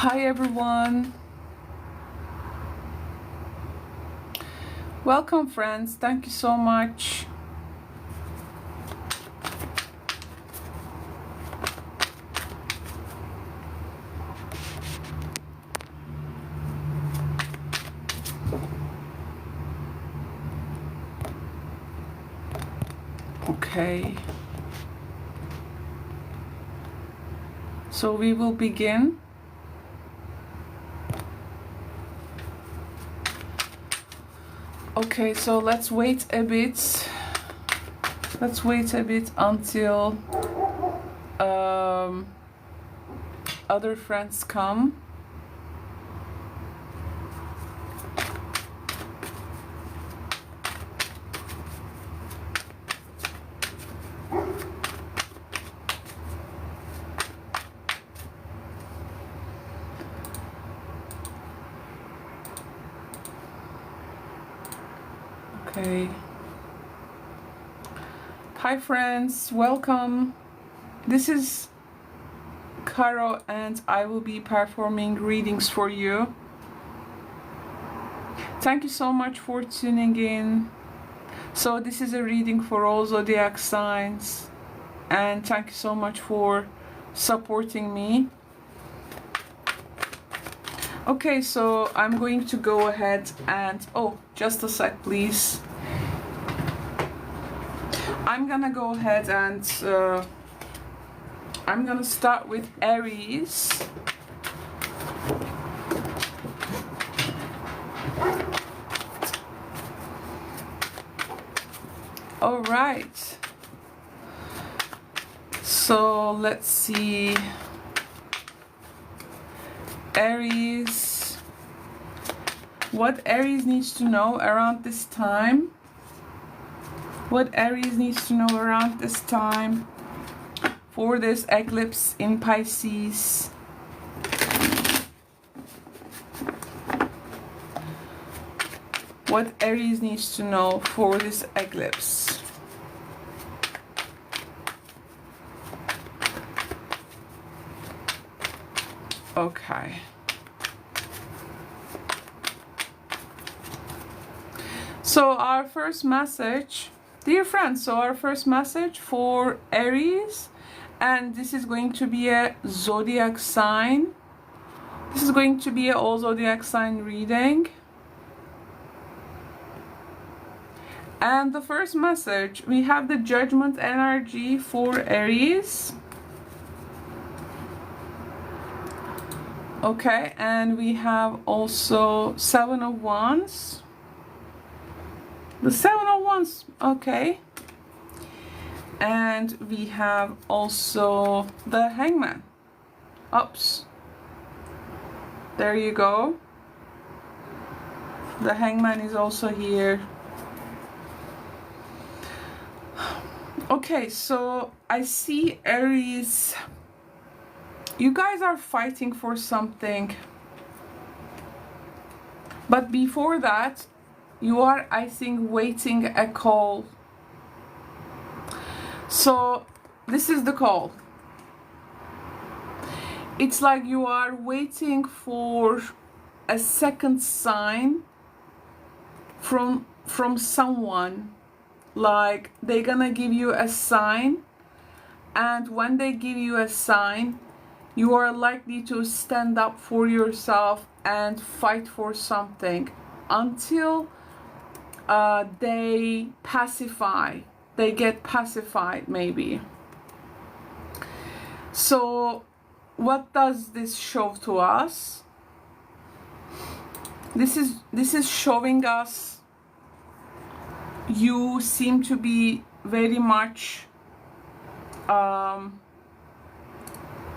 Hi everyone. Welcome friends. Thank you so much. Okay. So we will begin. Okay, so let's wait a bit. Let's wait a bit until other friends come. Okay. Hi friends, welcome. This is Karo and I will be performing readings for you. Thank you so much for tuning in. So this is a reading for all zodiac signs and thank you so much for supporting me. Okay, so I'm going to go ahead and just a sec please. I'm gonna go ahead and I'm gonna start with Aries. All right. So let's see. Aries. What Aries needs to know around this time? What Aries needs to know around this time for this eclipse in Pisces? What Aries needs to know for this eclipse? Okay. So our first message, dear friends, so our first message for Aries, and this is going to be a zodiac sign. This is going to be an all zodiac sign reading. And the first message, we have the Judgment energy for Aries. Okay, and we have also Seven of Wands. The Seven of Wands, okay. And we have also the Hangman. Oops. There you go. The Hangman is also here. Okay, so I see Aries. You guys are fighting for something. But before that, you are, I think, waiting a call. So this is the call. It's like you are waiting for a second sign from someone. Like they're gonna give you a sign, and when they give you a sign, you are likely to stand up for yourself and fight for something until they pacify. They get pacified maybe. So what does this show to us? This is showing us you seem to be very much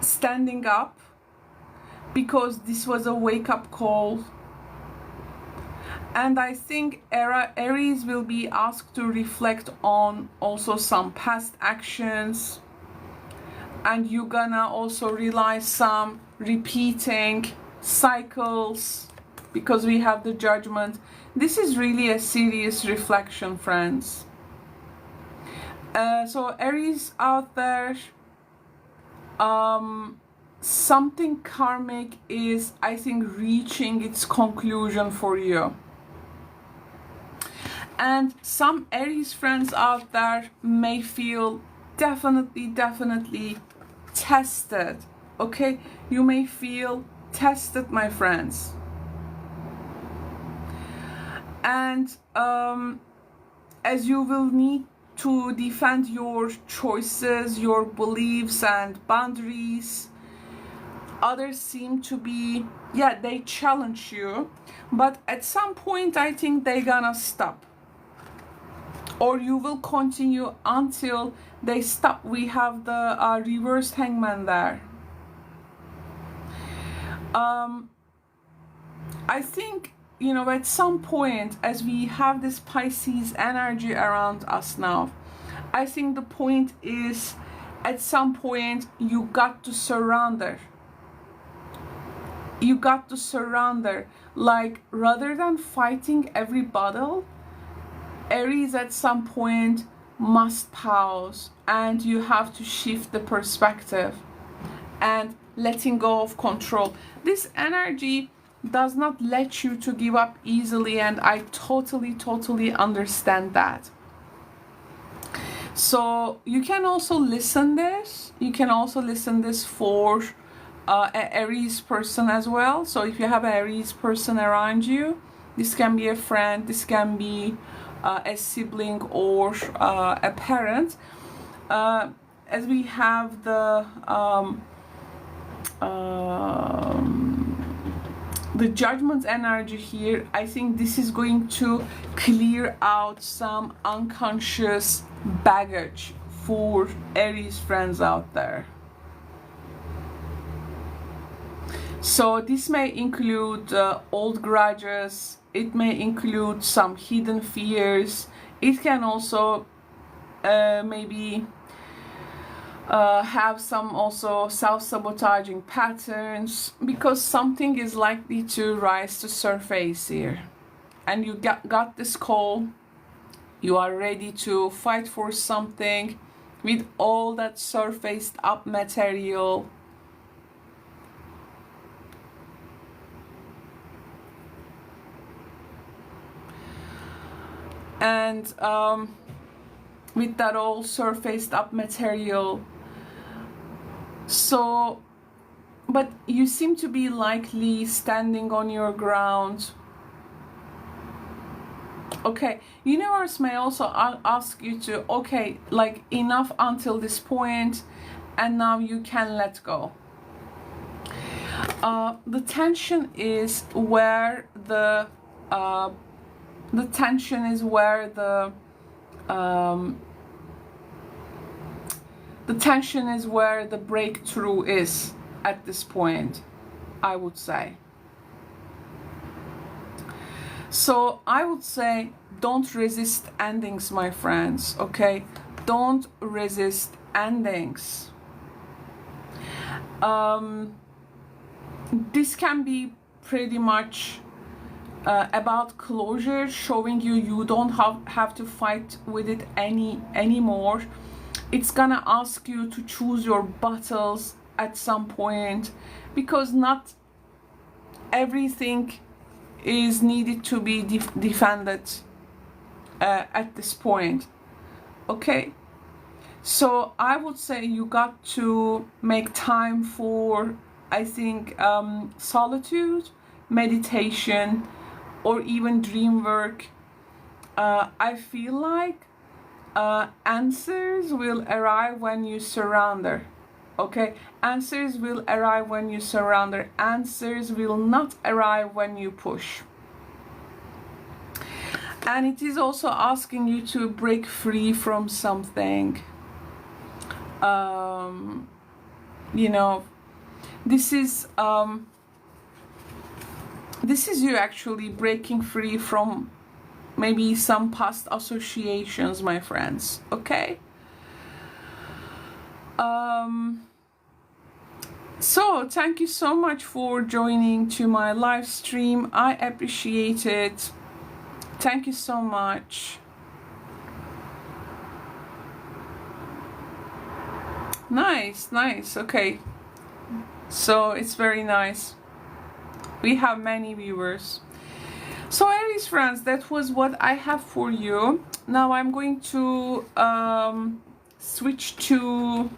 standing up because this was a wake-up call. And I think Aries will be asked to reflect on also some past actions, and you're gonna also realize some repeating cycles because we have the Judgment. This is really a serious reflection, friends. So Aries out there, something karmic is, I think, reaching its conclusion for you. And some Aries friends out there may feel definitely tested. Okay, you may feel tested, my friends. And as you will need to defend your choices, your beliefs and boundaries, others seem to be, yeah, they challenge you, but at some point I think they're gonna stop, or you will continue until they stop. We have the reversed hangman there. I think, you know, at some point, as we have this Pisces energy around us now, I think the point is, at some point you got to surrender. You got to surrender. Like, rather than fighting every battle, Aries at some point must pause, and you have to shift the perspective and letting go of control. This energy does not let you to give up easily, and I totally understand that. So you can also listen this. You can also listen this for an Aries person as well. So if you have an Aries person around you, this can be a friend, this can be a sibling or a parent. As we have the Judgment energy here, I think this is going to clear out some unconscious baggage for Aries friends out there. So this may include old grudges, it may include some hidden fears, it can also maybe have some also self-sabotaging patterns, because something is likely to rise to surface here. And you got this call, you are ready to fight for something with all that surfaced up material. And with that all surfaced up material, so, but you seem to be likely standing on your ground. Okay, universe may also ask you to, okay, like, enough until this point, and now you can let go. The tension is where the tension is where the tension is where the breakthrough is at this point, I would say. So I would say, don't resist endings, my friends, okay? Don't resist endings. This can be pretty much about closure, showing you don't have to fight with it anymore. It's gonna ask you to choose your battles at some point, because not everything is needed to be defended at this point. Okay, so I would say you got to make time for, I think, solitude, meditation, or even dream work. I feel like answers will arrive when you surrender. Okay, answers will arrive when you surrender. Answers will not arrive when you push. And it is also asking you to break free from something. You know, this is you actually breaking free from maybe some past associations, my friends. Okay. So thank you so much for joining to my live stream. I appreciate it. Thank you so much. Nice. Okay. So it's very nice. We have many viewers. So Aries friends, that was what I have for you. Now I'm going to switch to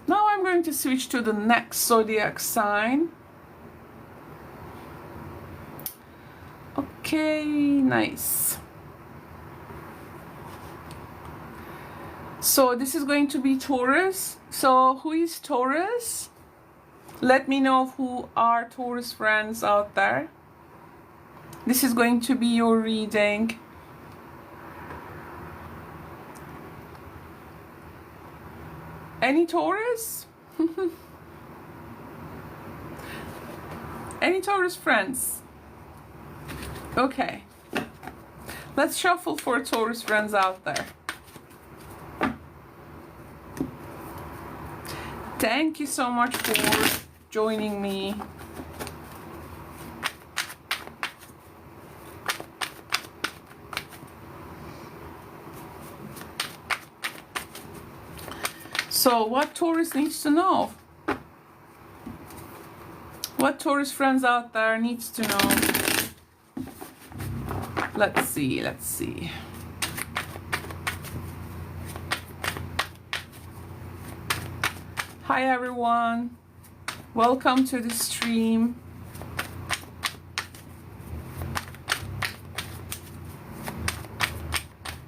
the next zodiac sign. Okay, nice. So this is going to be Taurus. So who is Taurus? Let me know who are Taurus friends out there. This is going to be your reading. Any Taurus? Any Taurus friends? Okay. Let's shuffle for Taurus friends out there. Thank you so much for joining me. So what Taurus needs to know? What Taurus friends out there needs to know? Let's see, let's see. Hi everyone. Welcome to the stream.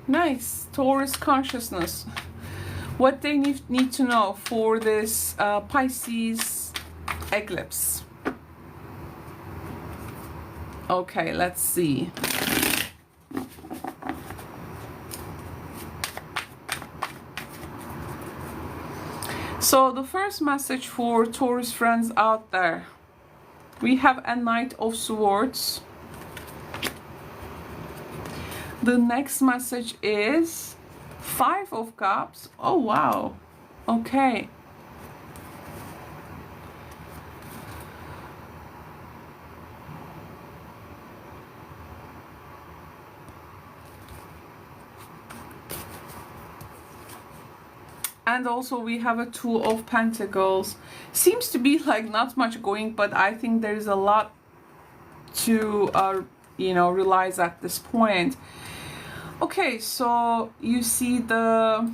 Nice. Taurus consciousness. What they need to know for this Pisces eclipse. Okay, let's see. So the first message for Taurus friends out there. We have a Knight of Swords. The next message is Five of Cups. Oh wow. Okay. And also we have a Two of Pentacles. Seems to be like not much going, but I think there is a lot to you know, realize at this point. Okay, so you see the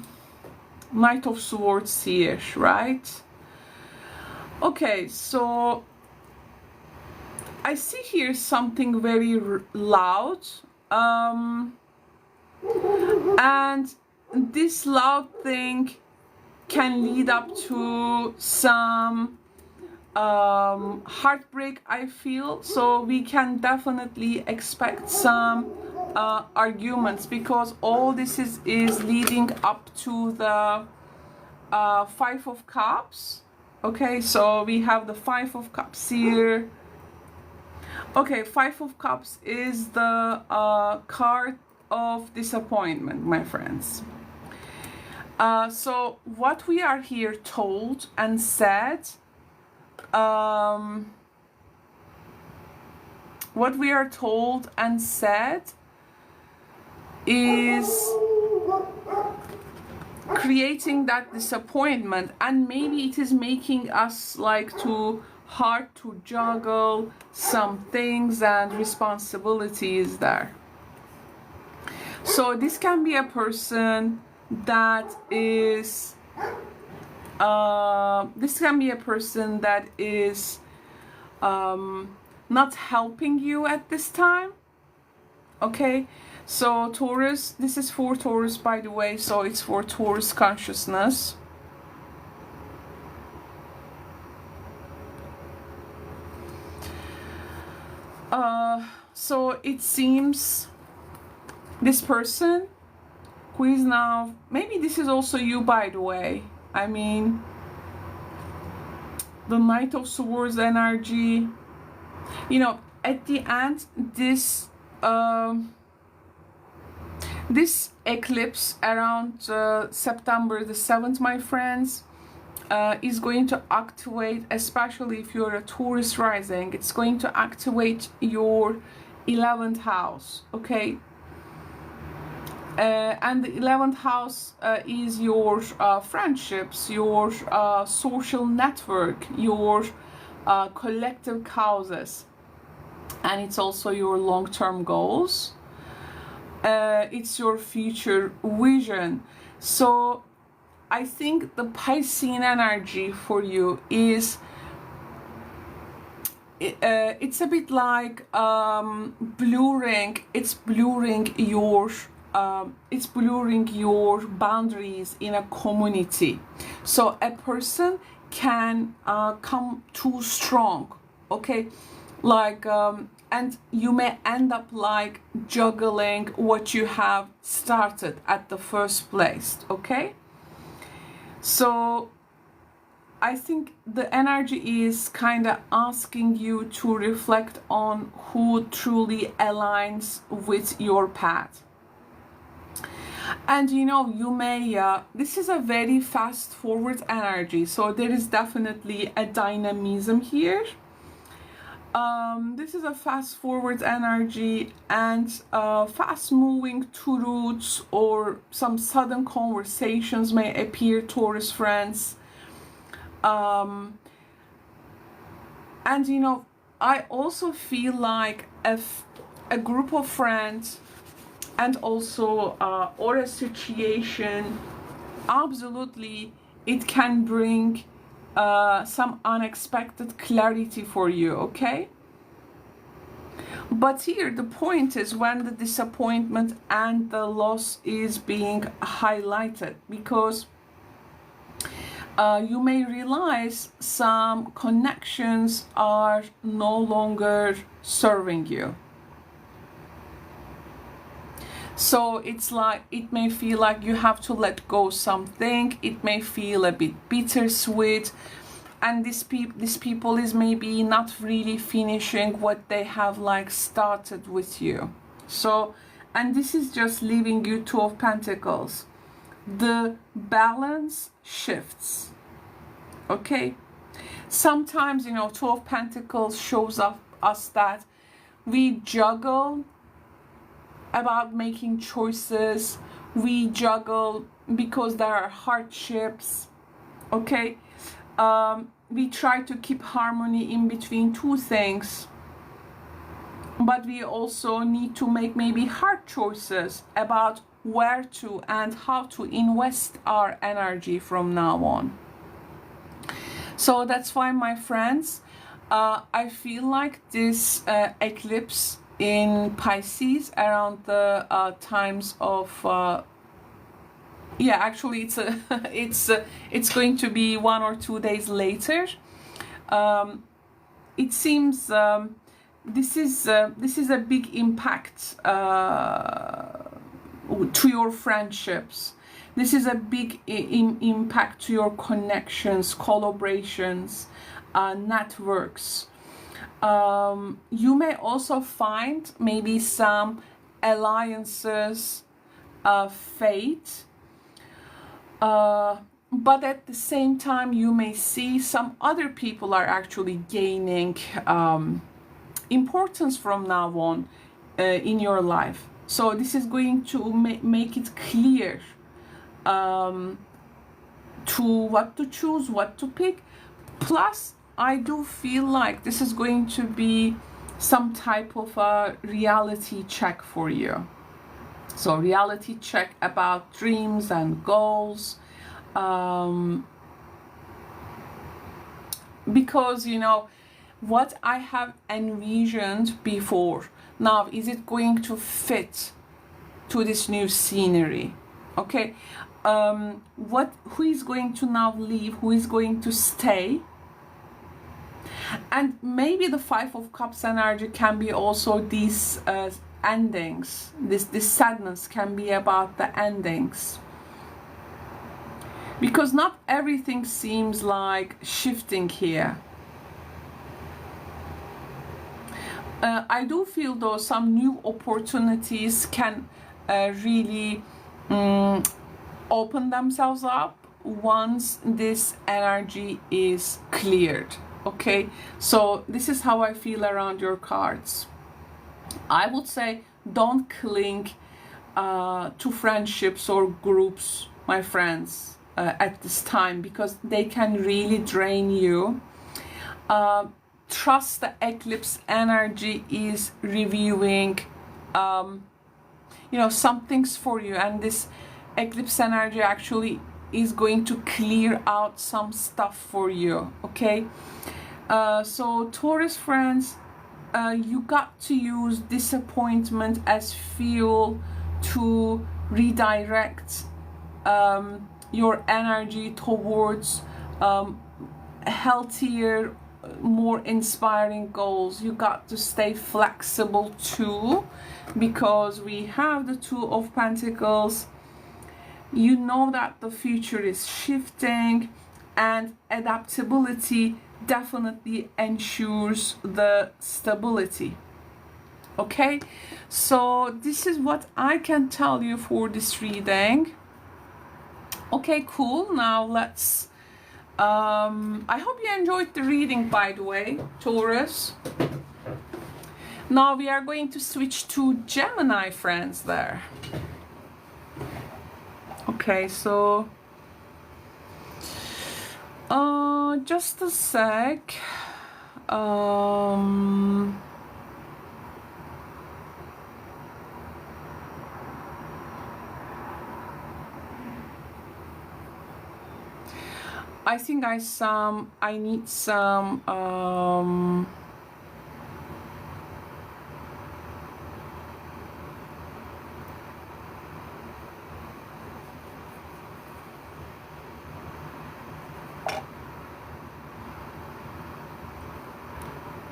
Knight of Swords here, right? Okay, so I see here something very loud, and this loud thing can lead up to some heartbreak, I feel. So we can definitely expect some arguments, because all this is leading up to the Five of Cups. Okay, so we have the Five of Cups here. Okay, Five of Cups is the card of disappointment, my friends. So what we are here told and said, what we are told and said is creating that disappointment, and maybe it is making us like too hard to juggle some things and responsibilities there. So this can be a person that is not helping you at this time. Okay, so Taurus, this is for Taurus, by the way, so it's for Taurus consciousness. So it seems this person who is now, maybe this is also you, by the way. I mean, the Knight of Swords energy, you know, at the end, this this eclipse around September the 7th, my friends, is going to activate, especially if you're a Taurus rising, it's going to activate your 11th house. Okay, And the 11th house is your friendships, your social network, your collective causes, and it's also your long-term goals. It's your future vision. So I think the Piscean energy for you is it's a bit like blurring. It's blurring your boundaries in a community. So a person can come too strong, okay, like and you may end up like juggling what you have started at the first place, okay? So I think the energy is kind of asking you to reflect on who truly aligns with your path. And you know, you may, this is a very fast forward energy, so there is definitely a dynamism here. This is a fast forward energy and fast moving truths or some sudden conversations may appear, Taurus friends. And you know, I also feel like if a group of friends and also or a situation, absolutely it can bring some unexpected clarity for you, okay? But here the point is when the disappointment and the loss is being highlighted, because you may realize some connections are no longer serving you. So it's like, it may feel like you have to let go something. It may feel a bit bittersweet, and these people is maybe not really finishing what they have like started with you. So, and this is just leaving you Two of Pentacles. The balance shifts, okay? Sometimes, you know, Two of Pentacles shows us that we juggle about making choices, we juggle because there are hardships, okay? We try to keep harmony in between two things, but we also need to make maybe hard choices about where to and how to invest our energy from now on. So that's why, my friends, I feel like this eclipse in Pisces around the times of yeah, actually it's a it's going to be 1 or 2 days later. It seems this is a big impact to your friendships. This is a big impact to your connections, collaborations, networks. You may also find maybe some alliances, fate, but at the same time you may see some other people are actually gaining importance from now on in your life. So this is going to make it clear to what to choose, what to pick. Plus, I do feel like this is going to be some type of a reality check for you. So reality check about dreams and goals. Because, you know, what I have envisioned before, now is it going to fit to this new scenery? Okay, who is going to now leave, who is going to stay? And maybe the Five of Cups energy can be also these endings. This sadness can be about the endings, because not everything seems like shifting here. I do feel though some new opportunities can really open themselves up once this energy is cleared. Okay, so this is how I feel around your cards. I would say don't cling to friendships or groups, my friends, at this time, because they can really drain you. Trust the eclipse energy is reviewing you know, some things for you, and this eclipse energy actually is going to clear out some stuff for you. Okay, so Taurus friends, you got to use disappointment as fuel to redirect your energy towards healthier, more inspiring goals. You got to stay flexible too, because we have the Two of Pentacles. You know that the future is shifting, and adaptability definitely ensures the stability. Okay, so this is what I can tell you for this reading. Okay, cool. Now let's I hope you enjoyed the reading, by the way, Taurus. Now we are going to switch to Gemini friends there. Okay, so just a sec. I think I need some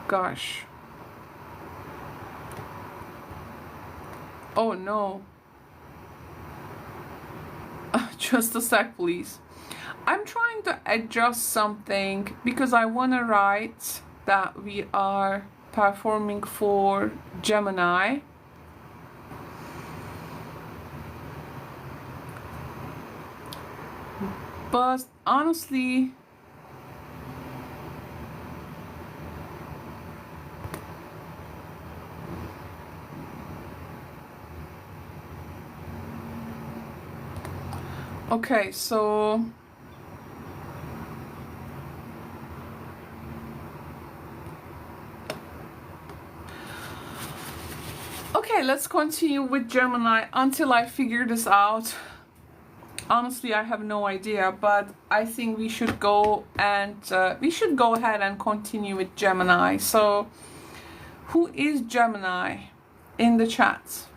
gosh. Oh no. Just a sec, please. I'm trying to adjust something because I want to write that we are performing for Gemini. But honestly, okay, so okay, let's continue with Gemini until I figure this out. Honestly, I have no idea, but I think we should go ahead and continue with Gemini. So, who is Gemini in the chat?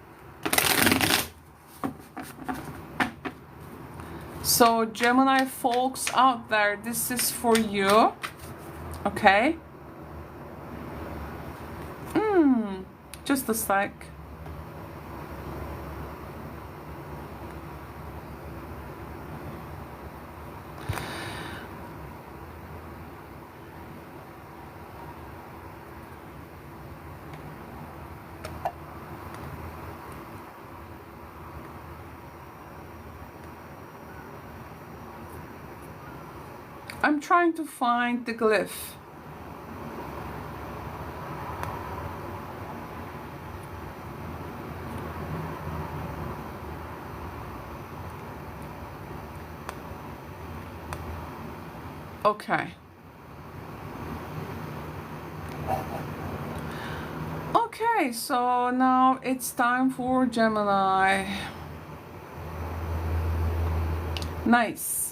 So, Gemini folks out there, this is for you. Okay. Just a sec. I'm trying to find the glyph. Okay. Okay, so now it's time for Gemini. Nice.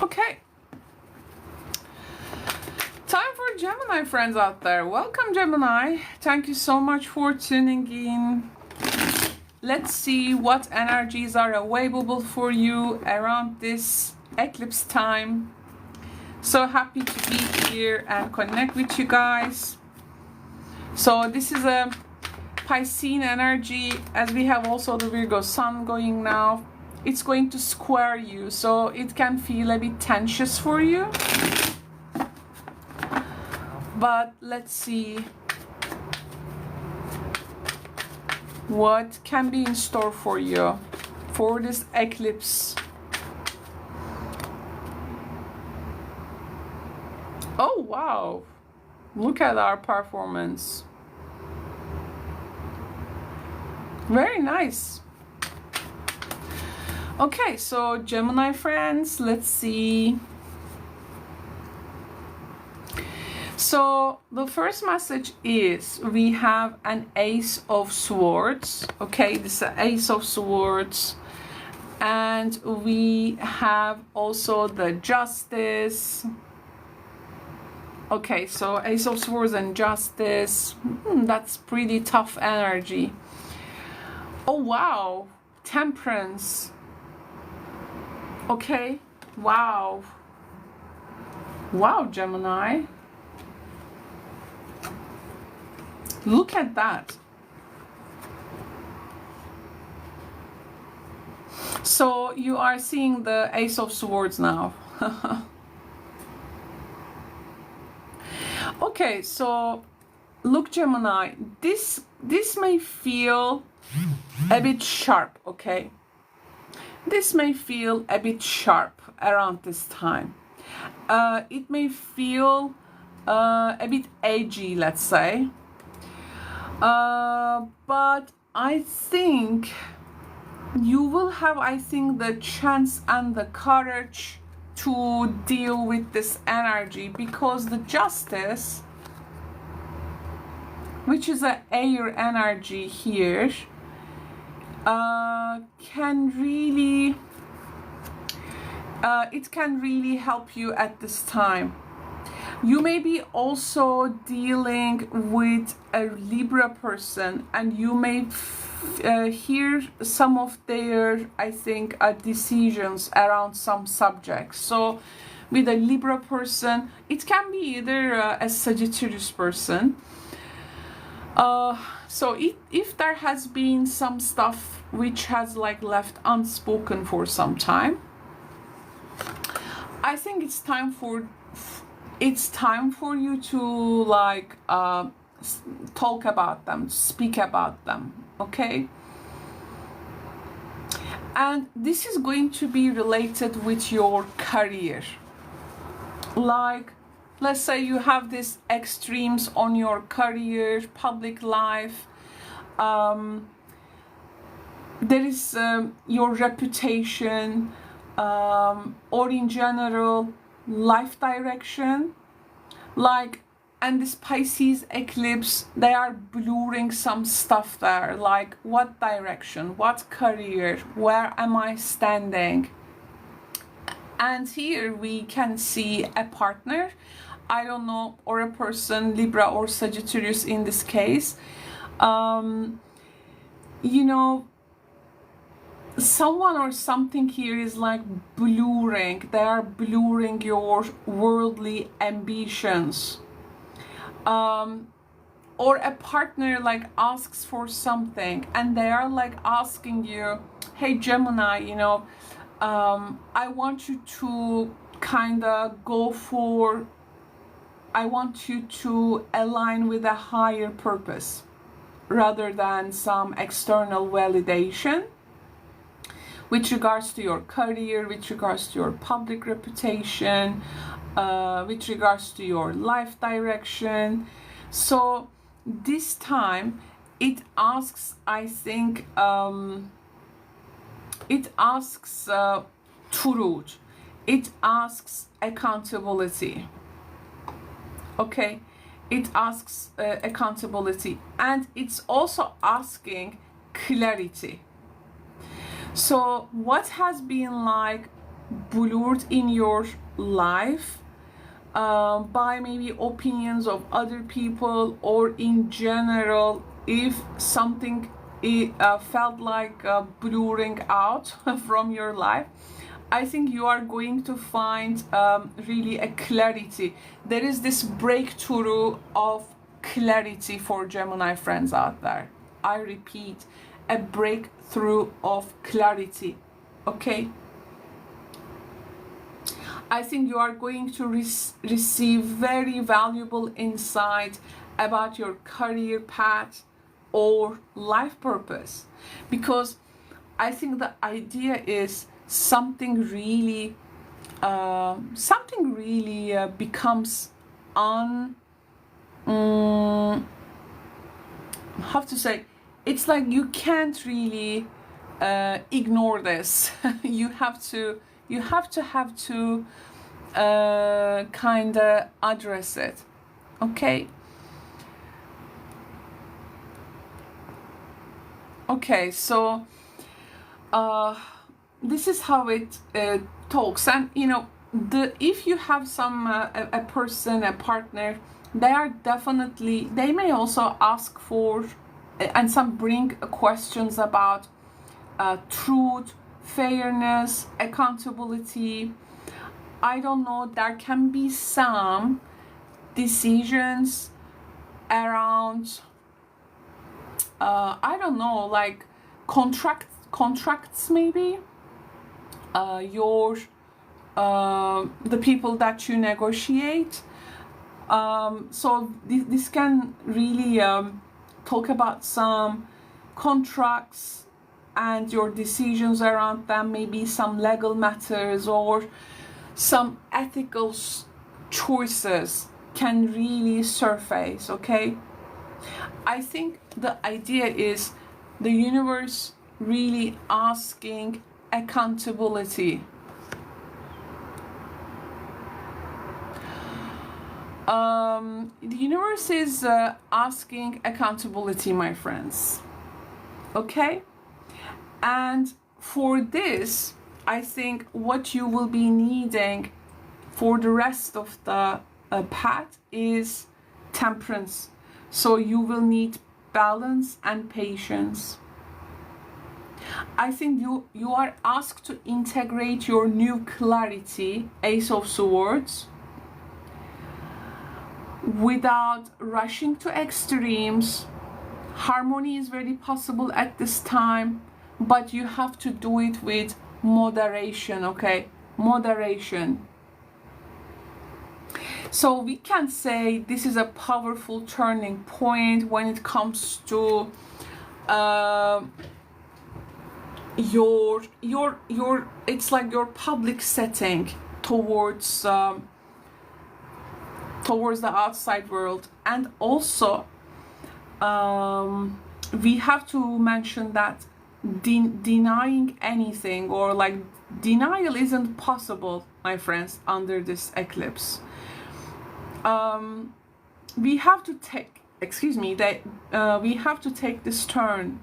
Okay. Time for Gemini friends out there. Welcome, Gemini. Thank you so much for tuning in. Let's see what energies are available for you around this eclipse time. So happy to be here and connect with you guys. So this is a Piscean energy, as we have also the Virgo sun going now. It's going to square you, so it can feel a bit tense for you. But let's see what can be in store for you for this eclipse. Oh, wow. Look at our performance. Very nice. Okay, so Gemini friends, let's see. So the first message is we have an Ace of Swords. Okay, this is an Ace of Swords. And we have also the Justice. Okay, so Ace of Swords and Justice. That's pretty tough energy. Oh, wow. Temperance. Okay. Wow. Wow, Gemini. Look at that. So you are seeing the Ace of Swords now. Okay, so look, Gemini, this may feel a bit sharp, okay? This may feel a bit sharp around this time. It may feel a bit edgy, let's say. But I think you will have, the chance and the courage to deal with this energy, because the Justice, which is an air energy here, can really help you at this time. You may be also dealing with a Libra person, and you may hear some of their, decisions around some subjects. So with a Libra person, it can be either a Sagittarius person. So if there has been some stuff which has left unspoken for some time, I think it's time for you to talk about them, speak about them, okay? And this is going to be related with your career. Let's say you have these extremes on your career, public life. There is your reputation, or in general, life direction. And this Pisces eclipse, they are blurring some stuff there, like what direction, what career, where am I standing? And here we can see a partner, I don't know, or a person, Libra or Sagittarius in this case. Someone or something here is blurring. They are blurring your worldly ambitions. Or a partner asks for something, and they are asking you, hey Gemini, I want you to I want you to align with a higher purpose rather than some external validation with regards to your career, with regards to your public reputation, with regards to your life direction. So this time it asks, truth. It asks accountability. Okay, it asks accountability, and it's also asking clarity. So what has been blurred in your life by maybe opinions of other people, or in general, if something felt blurring out from your life, I think you are going to find really a clarity. There is this breakthrough of clarity for Gemini friends out there. I repeat, a breakthrough of clarity, okay? I think you are going to receive very valuable insight about your career path or life purpose, because I think the idea is something really becomes how to say, it's like you can't really ignore this. you have to kind of address it. Okay. Okay, so this is how it talks. And you know, if you have some a person, a partner, they may also ask for and some bring questions about truth, fairness, accountability. I don't know, there can be some decisions around I don't know, like contracts maybe, the people that you negotiate. So this can really talk about some contracts and your decisions around them, maybe some legal matters or some ethical choices can really surface. Okay, I think the idea is the universe really asking accountability. The universe is asking accountability, my friends. Okay, and for this, I think what you will be needing for the rest of the path is temperance. So you will need balance and patience. I think you are asked to integrate your new clarity, Ace of Swords, without rushing to extremes. Harmony is very possible at this time, but you have to do it with moderation. Okay, moderation. So we can say this is a powerful turning point when it comes to your it's like your public setting towards the outside world. And also we have to mention that denying anything, or like denial, isn't possible, my friends, under this eclipse. We have to take, we have to take this turn.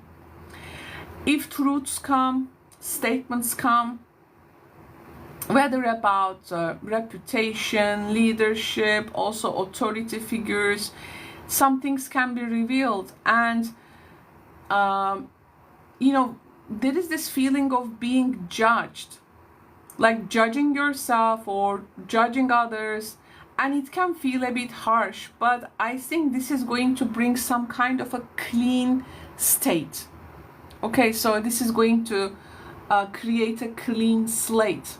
If truths come, statements come, whether about reputation, leadership, also authority figures, some things can be revealed. And you know, there is this feeling of being judged, like judging yourself or judging others, and it can feel a bit harsh, but I think this is going to bring some kind of a clean state. Okay, so this is going to create a clean slate.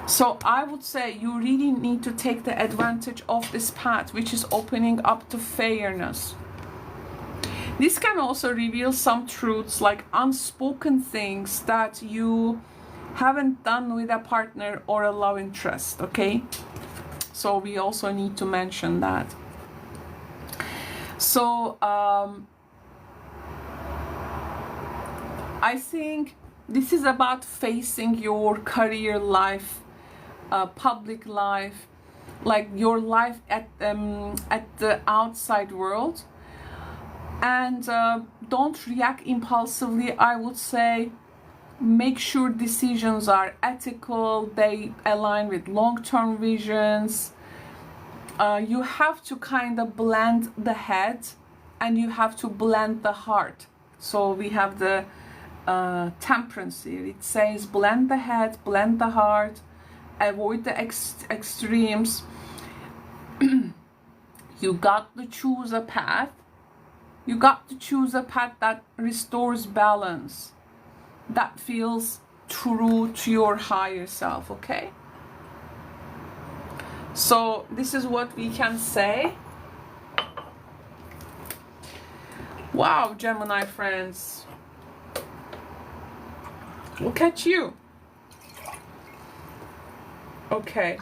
So I would say you really need to take the advantage of this path, which is opening up to fairness. This can also reveal some truths, like unspoken things that you haven't done with a partner or a love interest. Okay, so we also need to mention that. So I think this is about facing your career life, public life, like your life at the outside world. And don't react impulsively. I would say make sure decisions are ethical, they align with long-term visions. You have to kind of blend the head and you have to blend the heart. So we have the temperance here. It says blend the head, blend the heart, avoid the extremes. You got to choose a path. You got to choose a path that restores balance, that feels true to your higher self. Okay, so this is what we can say. Wow, Gemini friends, look at you. Okay,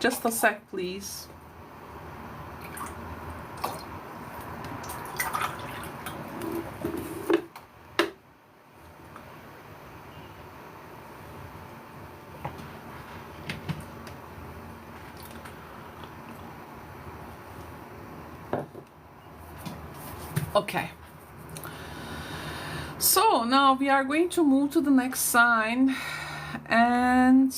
Just a sec, please. Okay. So now we are going to move to the next sign, and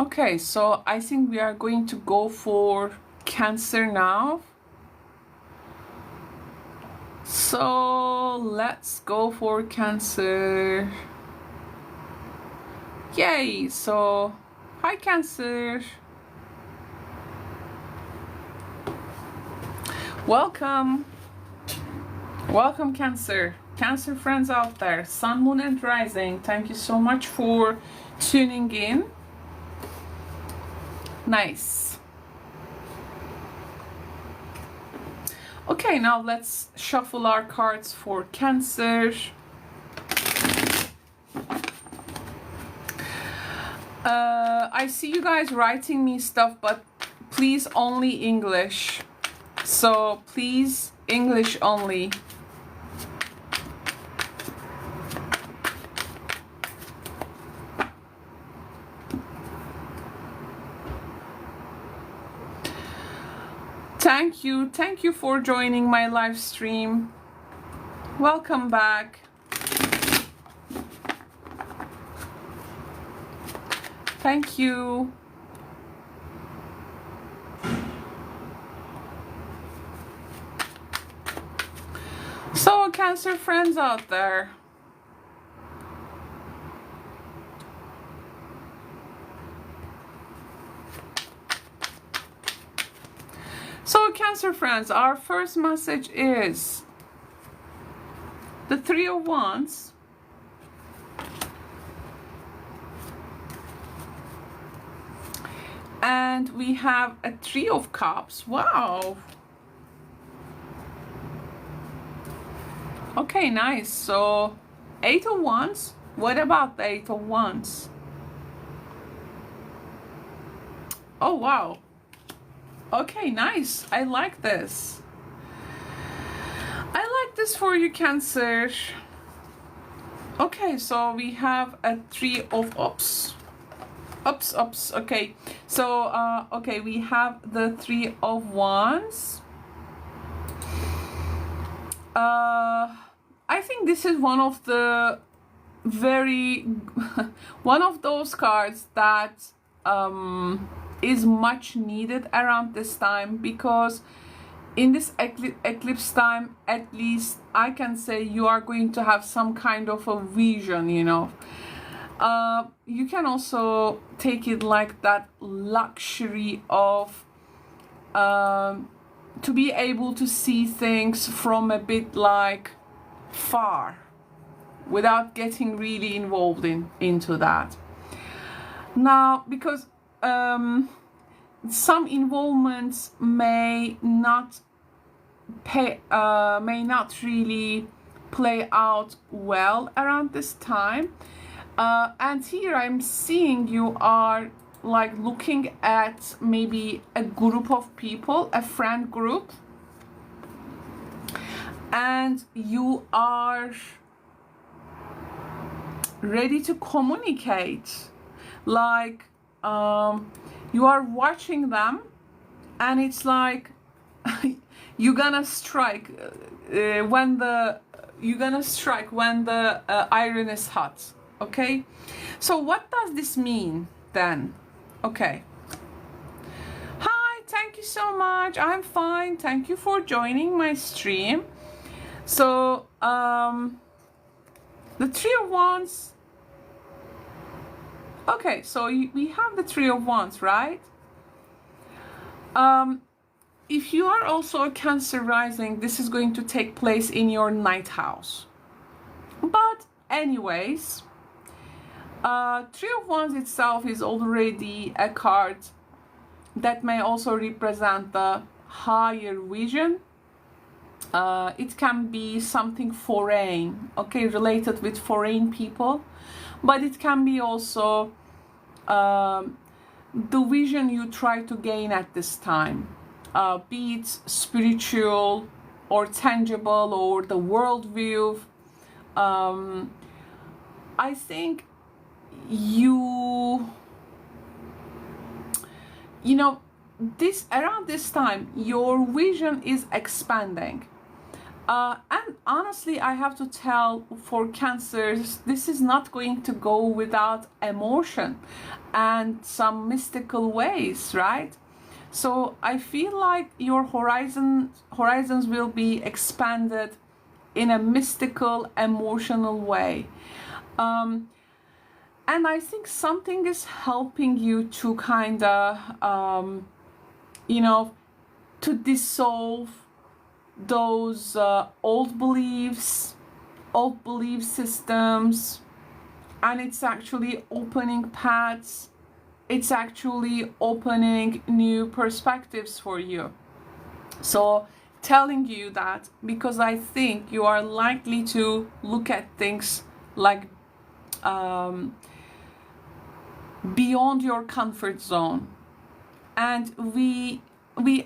okay, so I think we are going to go for Cancer now. So let's go for Cancer. Yay! So, hi Cancer. Welcome. Welcome Cancer. Cancer friends out there. Sun, Moon and Rising. Thank you so much for tuning in. Nice. Okay, now let's shuffle our cards for Cancer. I see you guys writing me stuff, but please only English. So please English only. Thank you for joining my live stream. Welcome back. Thank you. So, Cancer friends out there, so Cancer friends, our first message is the Three of Wands. And we have a Three of Cups. Wow. Okay, nice. So, Eight of Wands. What about the Eight of Wands? Oh, wow. Okay, nice. I like this. I like this for you, Cancer. Okay, so we have a Three of Ups. Ups. Okay, so okay, we have the Three of Wands. I think this is one of the one of those cards that is much needed around this time, because in this eclipse time, at least I can say you are going to have some kind of a vision, you know. You can also take it like that luxury of to be able to see things from a bit like far without getting really involved into that. Now, because some involvements may not really play out well around this time. And here I'm seeing you are like looking at maybe a group of people, a friend group, and you are ready to communicate. Like you are watching them, and it's like you're gonna strike when the iron is hot. Okay, so what does this mean then? Okay, hi, thank you so much. I'm fine, thank you for joining my stream. So the Three of Wands. Okay, so we have the Three of Wands, right? If you are also a Cancer rising, this is going to take place in your ninth house. But anyways, Three of Wands itself is already a card that may also represent the higher vision. It can be something foreign, okay, related with foreign people, but it can be also the vision you try to gain at this time, be it spiritual or tangible or the worldview. I think you know, this around this time your vision is expanding, and honestly I have to tell, for Cancers, this is not going to go without emotion and some mystical ways, right? So I feel like your horizons will be expanded in a mystical, emotional way. And I think something is helping you to kind of, you know, to dissolve those old belief systems, and it's actually opening paths. It's actually opening new perspectives for you. So telling you that because I think you are likely to look at things like beyond your comfort zone, and we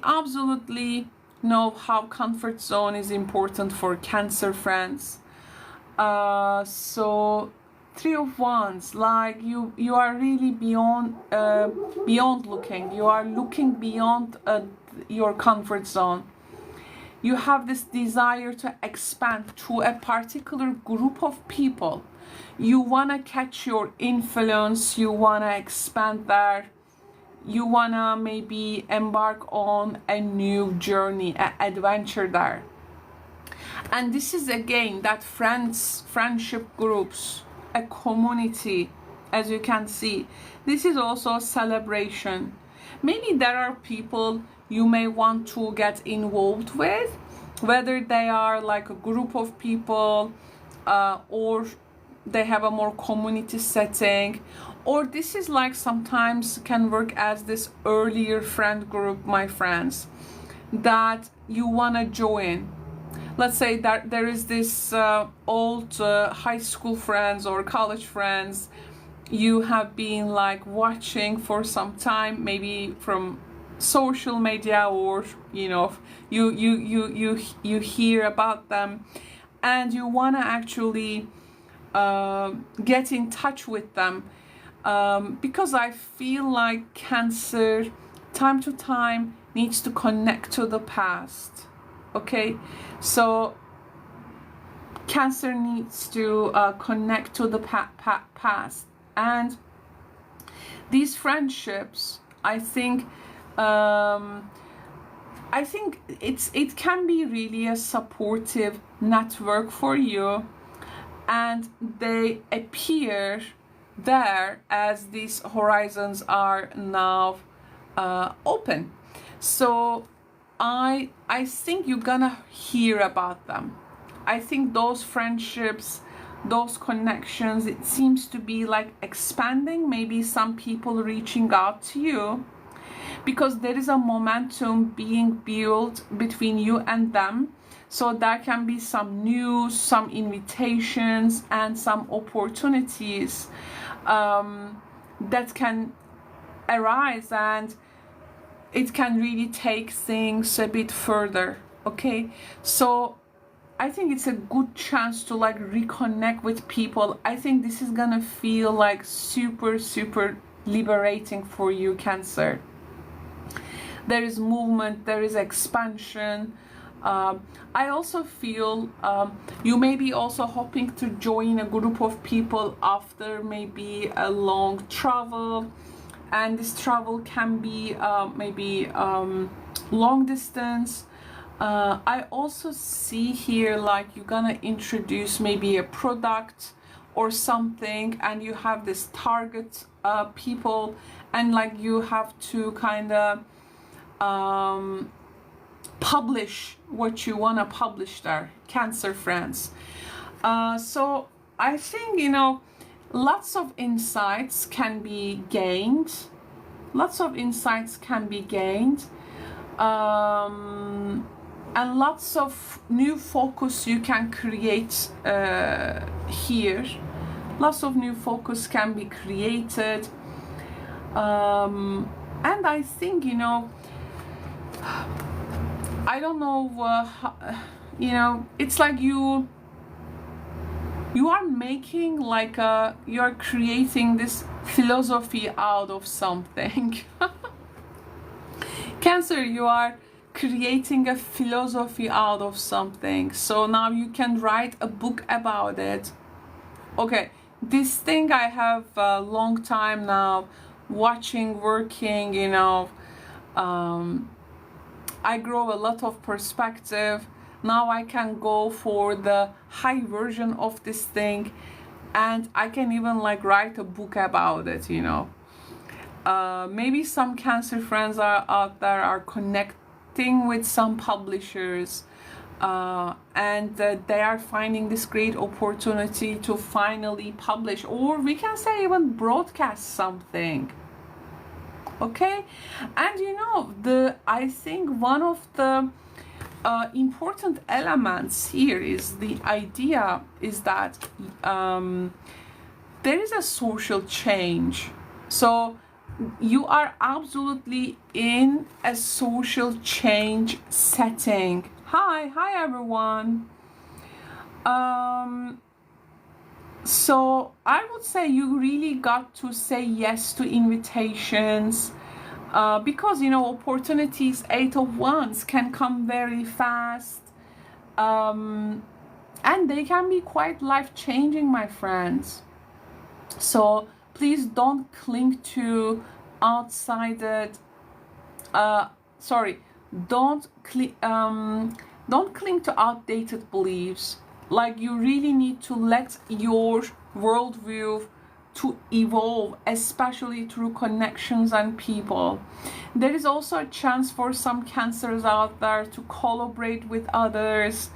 absolutely know how comfort zone is important for Cancer friends. So Three of Wands, like you are really beyond looking. You are looking beyond your comfort zone. You have this desire to expand to a particular group of people. You want to catch your influence. You want to expand there. You want to maybe embark on a new journey, an adventure there. And this is again that friendship groups, a community, as you can see. This is also a celebration. Maybe there are people you may want to get involved with, whether they are like a group of people or they have a more community setting, or this is like sometimes can work as this earlier friend group, my friends, that you want to join. Let's say that there is this old high school friends or college friends you have been like watching for some time, maybe from social media, or you know, you hear about them and you want to actually get in touch with them, because I feel like Cancer time to time needs to connect to the past. Okay, so Cancer needs to connect to the past, and these friendships, I think it can be really a supportive network for you, and they appear there as these horizons are now open. So I think you're gonna hear about them. I think those friendships, those connections, it seems to be like expanding. Maybe some people reaching out to you because there is a momentum being built between you and them. So there can be some news, some invitations, and some opportunities that can arise, and it can really take things a bit further. Okay, so I think it's a good chance to like reconnect with people. I think this is gonna feel like super liberating for you, Cancer. There is movement, there is expansion. I also feel you may be also hoping to join a group of people after maybe a long travel, and this travel can be maybe long distance. I also see here like you're gonna introduce maybe a product or something, and you have this target people, and like you have to kind of publish what you want to publish there, Cancer friends. So I think, you know, lots of insights can be gained lots of insights can be gained, and lots of new focus you can create here. Lots of new focus can be created, and I think, you know, I don't know, you know, it's like you are making like you're creating this philosophy out of something. Cancer, you are creating a philosophy out of something, so now you can write a book about it. Okay, this thing I have a long time now watching, working, you know, I grow a lot of perspective. Now I can go for the high version of this thing, and I can even like write a book about it, you know. Maybe some Cancer friends are out there are connecting with some publishers, and they are finding this great opportunity to finally publish, or we can say even broadcast something. Okay, and you know, I think one of the important elements here is the idea is that there is a social change. So you are absolutely in a social change setting. Hi everyone. So I would say you really got to say yes to invitations, because, you know, opportunities, 8 of Wands, can come very fast, and they can be quite life-changing, my friends. So please don't cling to outsided, don't cling to outdated beliefs. Like, you really need to let your worldview to evolve, especially through connections and people. There is also a chance for some Cancers out there to collaborate with others.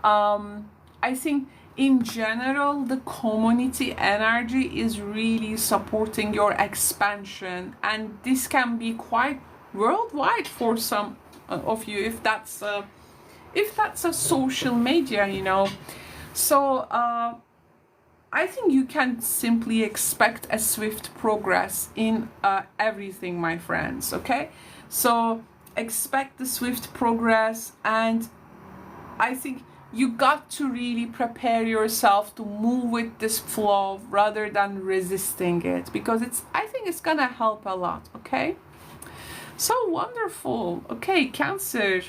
I think in general the community energy is really supporting your expansion, and this can be quite worldwide for some of you if that's a social media, you know. So I think you can simply expect a swift progress in everything, my friends. Okay, so expect the swift progress, and I think you got to really prepare yourself to move with this flow rather than resisting it, because I think it's gonna help a lot. Okay, so wonderful. Okay, Cancer,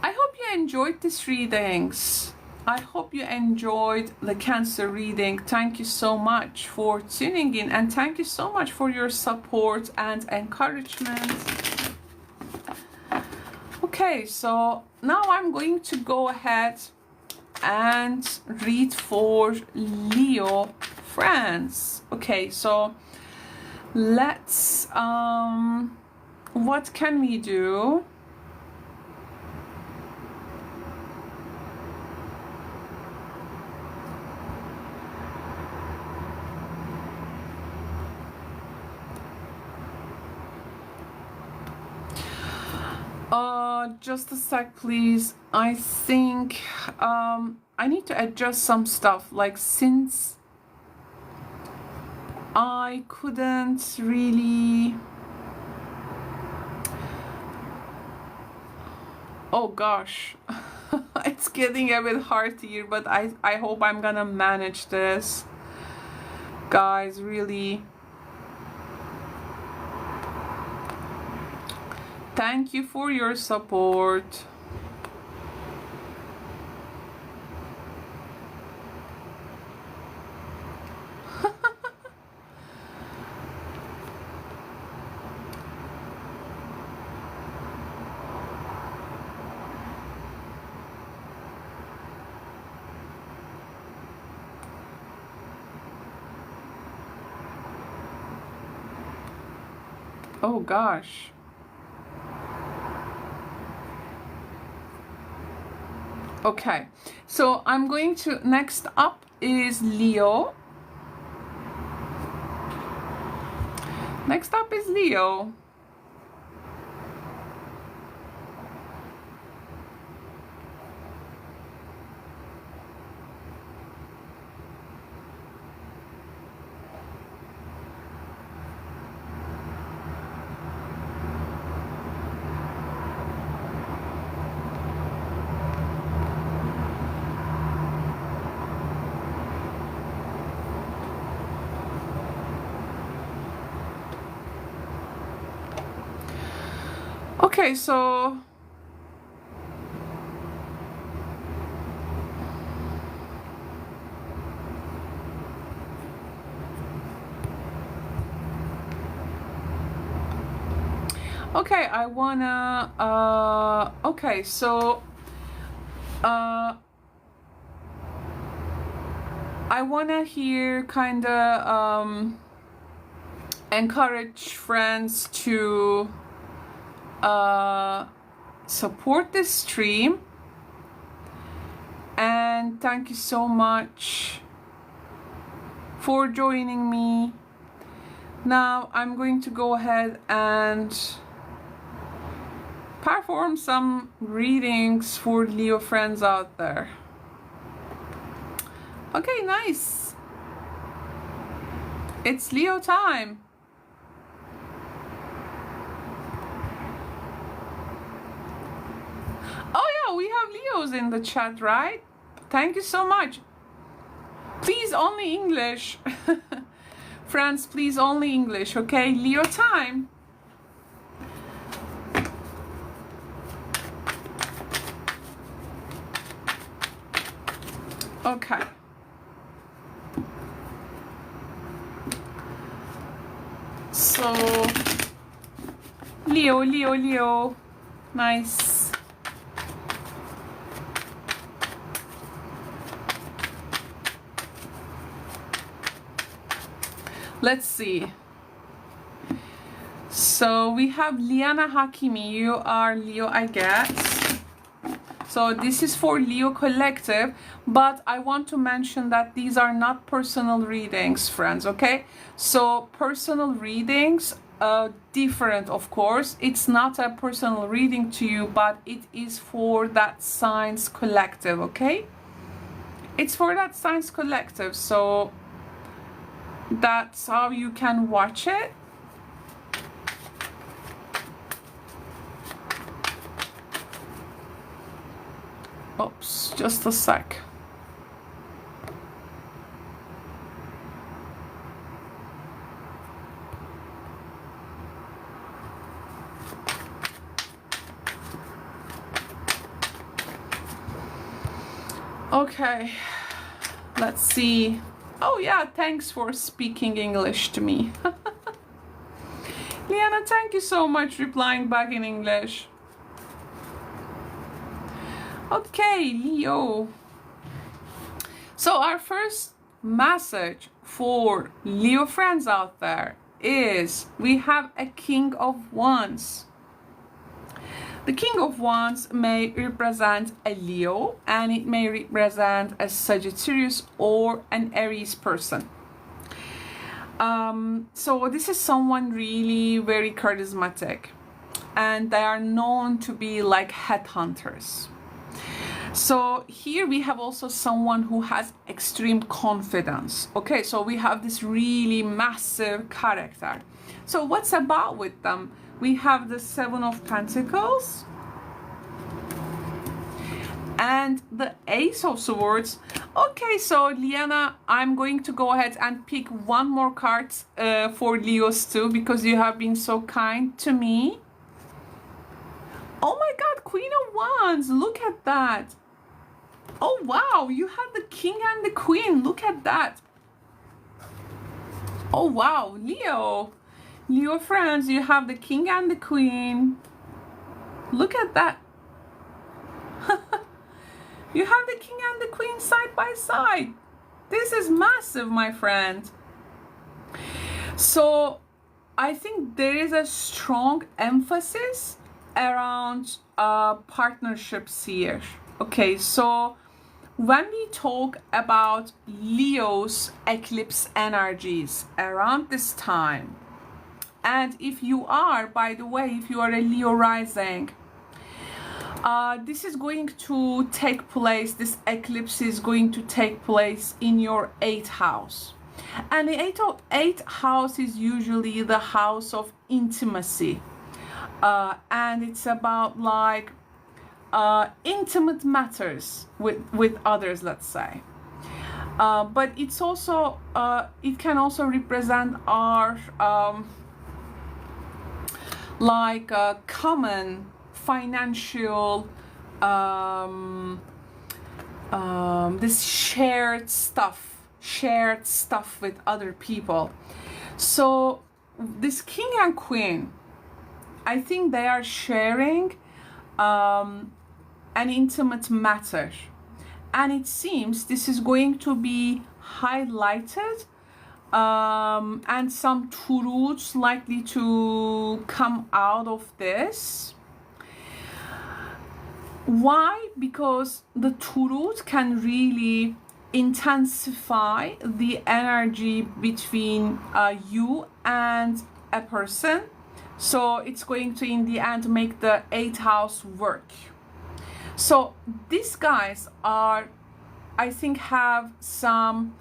I hope you enjoyed these readings. I hope you enjoyed the Cancer reading. Thank you so much for tuning in, and thank you so much for your support and encouragement. Okay, so now I'm going to go ahead and read for Leo friends. Okay, so let's what can we do? Just a sec, please. I think I need to adjust some stuff. Like, since I couldn't really... Oh gosh, it's getting a bit hard here, but I hope I'm gonna manage this. Guys, really. Thank you for your support. Oh gosh. Okay, so I'm going to, next up is Leo. Next up is Leo. Okay, so I wanna okay, so I wanna here kinda encourage friends to support this stream, and thank you so much for joining me. Now I'm going to go ahead and perform some readings for Leo friends out there. Okay, nice. It's Leo time. Oh yeah, we have Leos in the chat, right? Thank you so much. Please, only English. Friends, please, only English, okay? Leo time. Okay. So, Leo, Leo, Leo. Nice. Let's see. So we have Liana Hakimi. You are Leo, I guess. So this is for Leo Collective, but I want to mention that these are not personal readings, friends, okay? So personal readings, different, of course. It's not a personal reading to you, but it is for that Signs Collective, okay? It's for that Signs Collective, so that's how you can watch it. Oops, just a sec. Okay, let's see. Oh yeah, thanks for speaking English to me. Liana, thank you so much replying back in English. Okay, Leo. So our first message for Leo friends out there is we have a King of Wands. The King of Wands may represent a Leo, and it may represent a Sagittarius or an Aries person. So this is someone really very charismatic, and they are known to be like headhunters. So here we have also someone who has extreme confidence. Okay, so we have this really massive character. So what's about with them? We have the Seven of Pentacles and the Ace of Swords. Okay, so Liana, I'm going to go ahead and pick one more card for Leos too, because you have been so kind to me. Oh my God, Queen of Wands, look at that. Oh wow, you have the King and the Queen, look at that. Oh wow, Leo friends, you have the King and the Queen. Look at that. You have the King and the Queen side by side. This is massive, my friend. So I think there is a strong emphasis around partnerships here. Okay, so when we talk about Leo's eclipse energies around this time, And if you are, by the way, if you are a Leo rising, this is going to take place, this eclipse is going to take place in your 8th house. And the 8th house is usually the house of intimacy. And it's about like intimate matters with others, let's say. But it's also, it can also represent our like common financial, this shared stuff with other people. So this king and queen, I think they are sharing an intimate matter, and it seems this is going to be highlighted, and some truths likely to come out of this. Why? Because the truth can really intensify the energy between you and a person. So it's going to, in the end, make the 8th house work. So these guys are, I think, have some,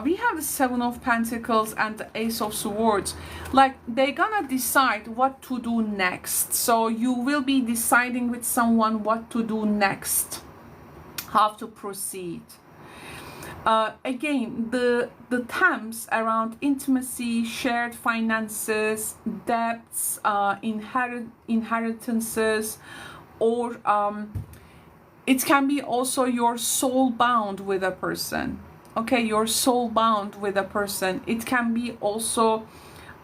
we have the 7 of Pentacles and the Ace of Swords. Like, they're gonna decide what to do next. So you will be deciding with someone what to do next, how to proceed. Again, the themes around intimacy, shared finances, debts, inheritances, or it can be also your soul bound with a person. Okay, your soul bound with a person. It can be also,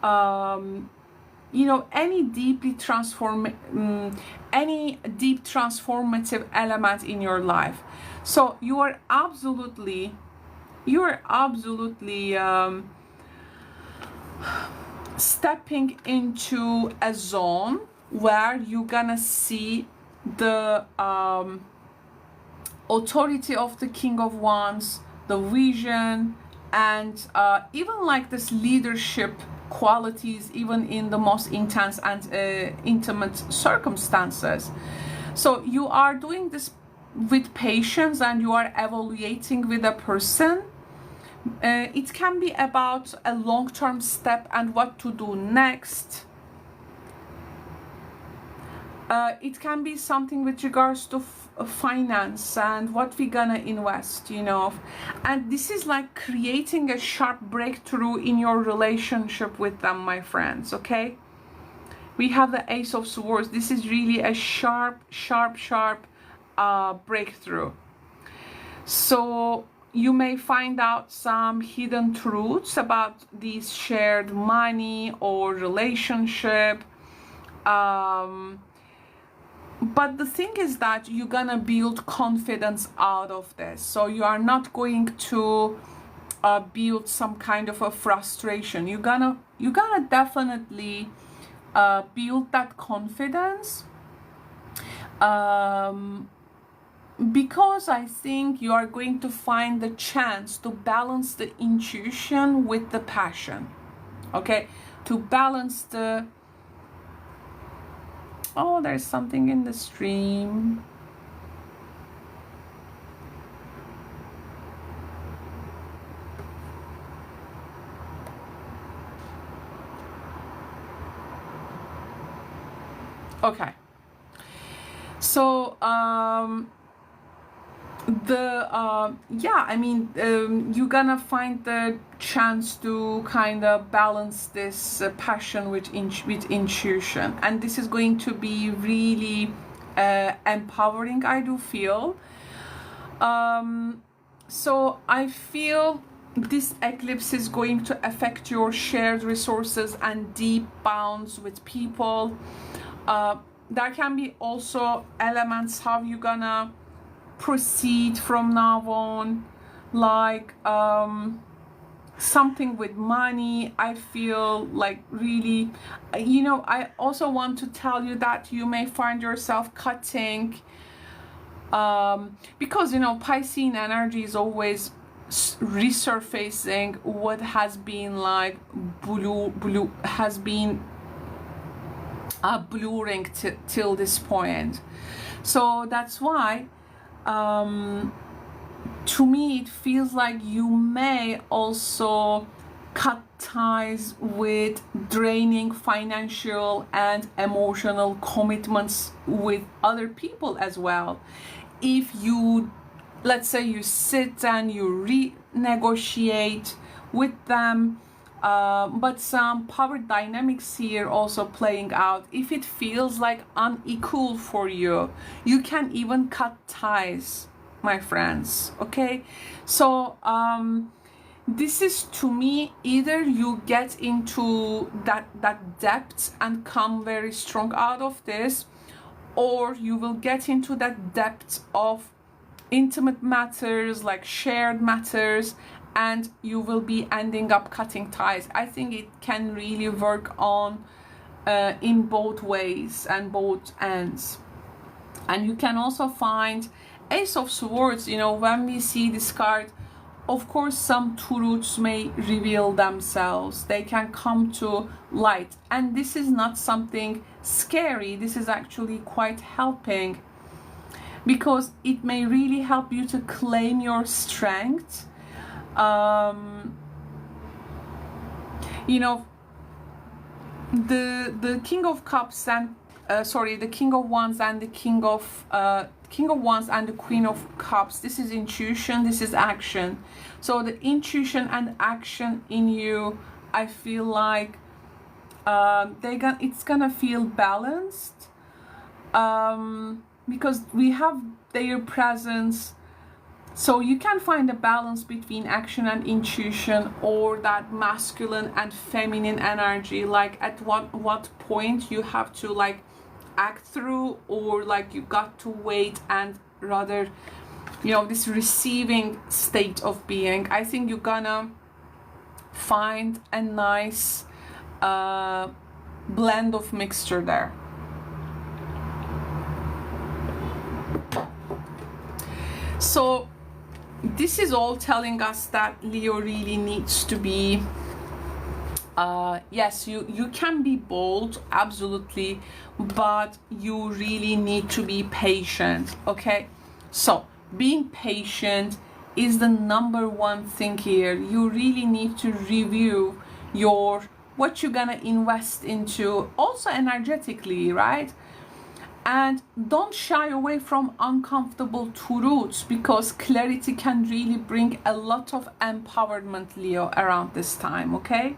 you know, any deep transformative element in your life. So you are absolutely stepping into a zone where you're gonna see the authority of the King of Wands, the vision, and even like this leadership qualities, even in the most intense and intimate circumstances. So you are doing this with patience, and you are evaluating with a person. It can be about a long-term step and what to do next. It can be something with regards to finance and what we're gonna invest, you know. And this is like creating a sharp breakthrough in your relationship with them, my friends, okay? We have the Ace of Swords. This is really a sharp breakthrough. So you may find out some hidden truths about these shared money or relationship. But the thing is that you're gonna build confidence out of this. So you are not going to build some kind of a frustration. You're gonna definitely build that confidence. Because I think you are going to find the chance to balance the intuition with the passion. Okay, to balance the, oh, there's something in the stream. Okay, so yeah, I mean, you're gonna find the chance to kind of balance this passion with intuition, and this is going to be really empowering, I do feel. So I feel this eclipse is going to affect your shared resources and deep bonds with people. There can be also elements how you're gonna proceed from now on, like something with money. I feel like really, you know, I also want to tell you that you may find yourself cutting, because, you know, Piscean energy is always resurfacing what has been like blue has been blurring till this point. So that's why to me it feels like you may also cut ties with draining financial and emotional commitments with other people as well. If you, let's say, you sit and you renegotiate with them, but some power dynamics here also playing out. If it feels like unequal for you, you can even cut ties, my friends. Okay, so this is, to me, either you get into that depth and come very strong out of this, or you will get into that depth of intimate matters, like shared matters, and you will be ending up cutting ties. I think it can really work on in both ways and both ends. And you can also find Ace of Swords. You know, when we see this card, of course some truths may reveal themselves, they can come to light, and this is not something scary. This is actually quite helping, because it may really help you to claim your strength. You know, the King of Cups and the King of Wands and the King of Wands and the Queen of Cups, this is intuition, this is action. So the intuition and action in you, I feel like it's gonna feel balanced, because we have their presence. So you can find a balance between action and intuition, or that masculine and feminine energy, like at what point you have to like act through, or like you got to wait and rather, you know, this receiving state of being. I think you're gonna find a nice blend of mixture there. So this is all telling us that Leo really needs to be yes, you can be bold, absolutely, but you really need to be patient. Okay, so being patient is the number one thing here. You really need to review what you're gonna invest into, also energetically, right? And don't shy away from uncomfortable truths, because clarity can really bring a lot of empowerment, Leo, around this time. Okay,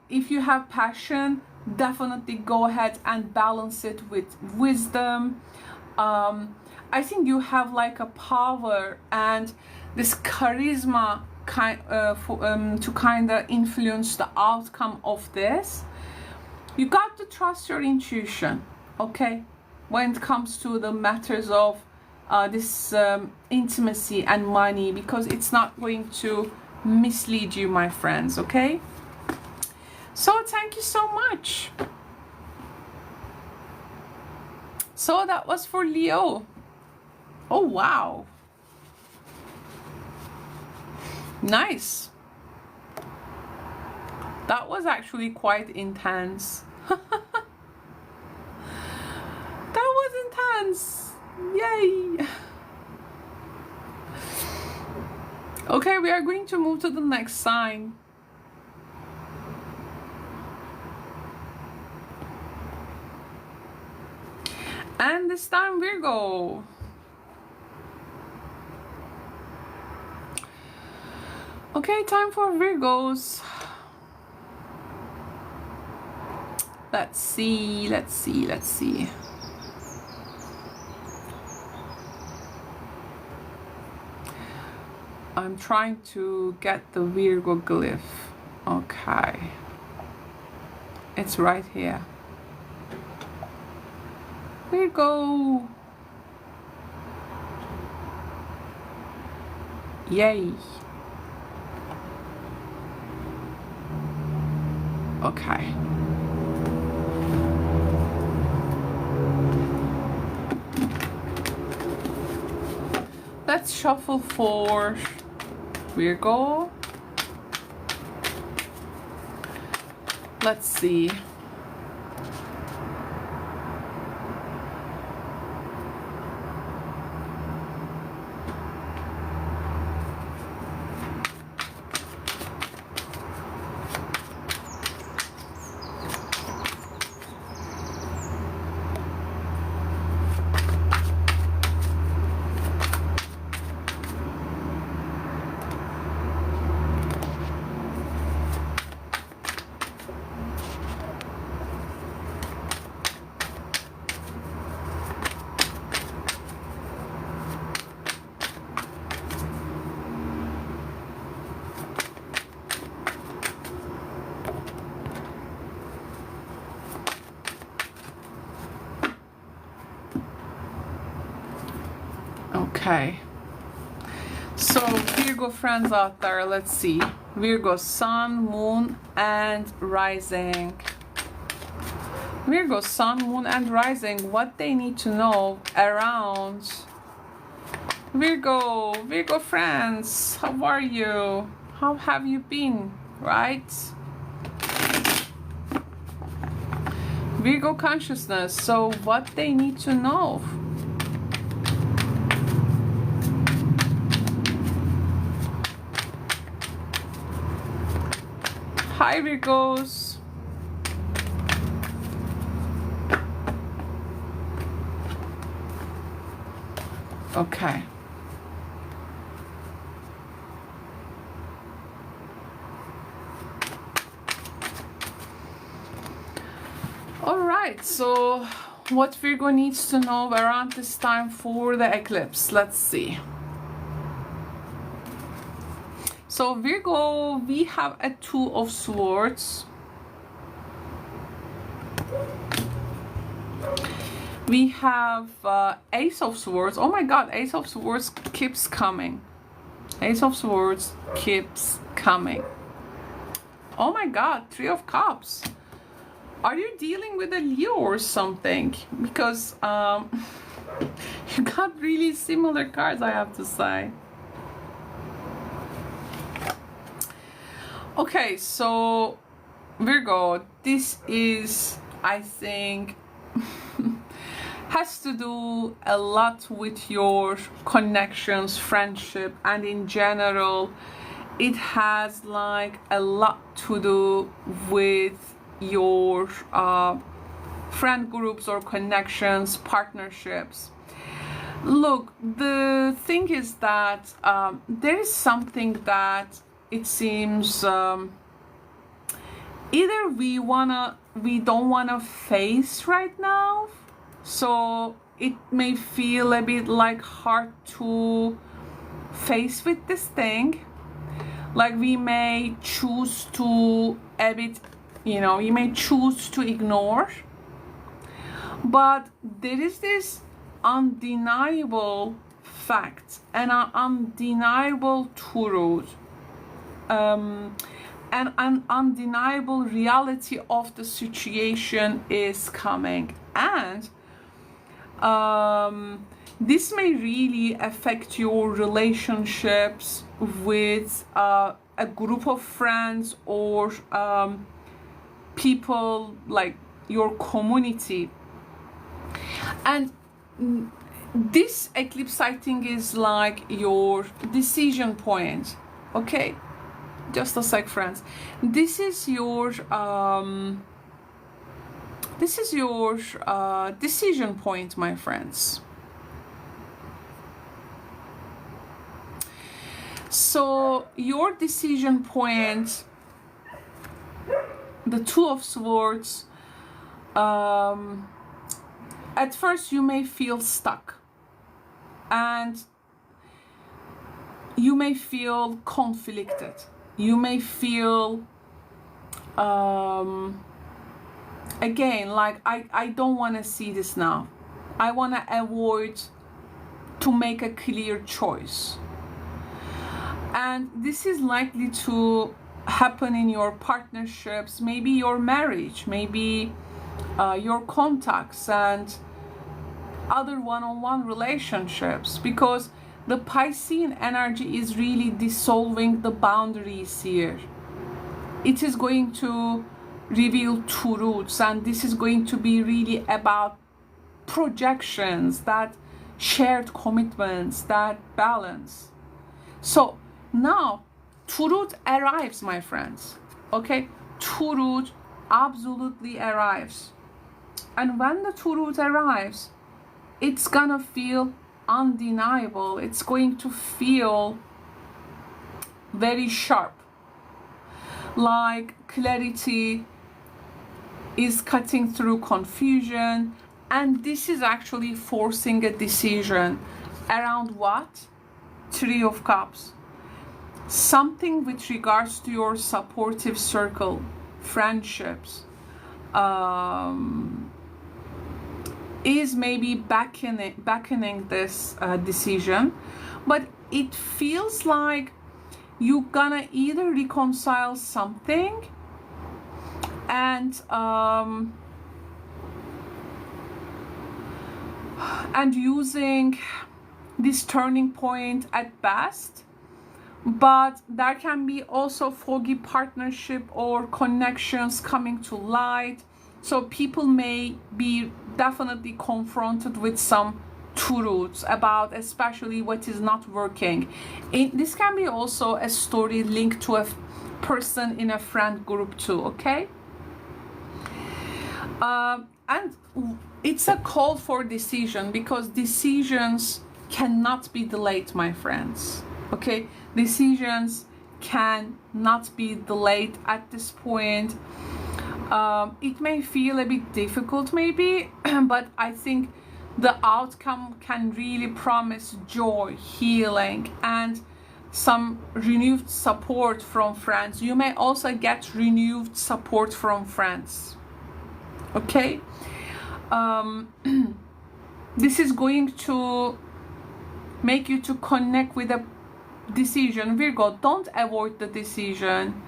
if you have passion, definitely go ahead and balance it with wisdom. I think you have like a power and this charisma to kind of influence the outcome of this. You got to trust your intuition, okay, when it comes to the matters of this intimacy and money, because it's not going to mislead you, my friends. Okay, so thank you so much. So that was for Leo. Oh wow, nice. That was actually quite intense. That was intense. Yay. Okay, we are going to move to the next sign. And this time Virgo. Okay, time for Virgos. Let's see. I'm trying to get the Virgo glyph. Okay. It's right here. Virgo. Yay. Okay. Let's let's shuffle for Virgo. Let's see. Okay, so Virgo friends out there, let's see. Virgo sun, moon, and rising. Virgo sun, moon, and rising, what they need to know around Virgo friends, how are you? How have you been, right? Virgo consciousness, so what they need to know. Hi Virgos. Okay. All right, so what Virgo needs to know around this time for the eclipse, let's see. So Virgo, we have a Two of Swords. We have Ace of Swords. Oh my God, Ace of Swords keeps coming. Ace of Swords keeps coming. Oh my God, Three of Cups. Are you dealing with a Leo or something? Because you got really similar cards, I have to say. Okay, so Virgo, this is, I think, has to do a lot with your connections, friendship, and in general, it has like a lot to do with your friend groups or connections, partnerships. Look, the thing is that there is something that it seems either we don't wanna face right now, so it may feel a bit like hard to face with this thing. Like we may choose to a bit, you know, you may choose to ignore, but there is this undeniable fact and an undeniable truth, and an undeniable reality of the situation is coming, and this may really affect your relationships with a group of friends or people like your community. And this eclipse sighting is like your decision point. Okay, just a sec, friends. This is your decision point, my friends. So your decision point, the Two of Swords, at first you may feel stuck and you may feel conflicted. You may feel again like I don't want to see this now. I want to avoid to make a clear choice. And this is likely to happen in your partnerships, maybe your marriage, maybe your contacts and other one-on-one relationships, because the Piscean energy is really dissolving the boundaries here. It is going to reveal truths, and this is going to be really about projections, that shared commitments, that balance. So now truth arrives, my friends. Okay, truth absolutely arrives. And when the truth arrives, it's gonna feel undeniable. It's going to feel very sharp, like clarity is cutting through confusion. And this is actually forcing a decision around what? Three of Cups. Something with regards to your supportive circle, friendships, is maybe beckoning this decision. But it feels like you're gonna either reconcile something and using this turning point at best, but there can be also foggy partnership or connections coming to light. So people may be definitely confronted with some truths about especially what is not working. This can be also a story linked to a person in a friend group too, okay? And it's a call for decision, because decisions cannot be delayed, my friends. Okay, decisions cannot be delayed at this point. It may feel a bit difficult maybe, but I think the outcome can really promise joy, healing, and some renewed support from friends. You may also get renewed support from friends. Okay, this is going to make you to connect with a decision. Virgo, don't avoid the decision.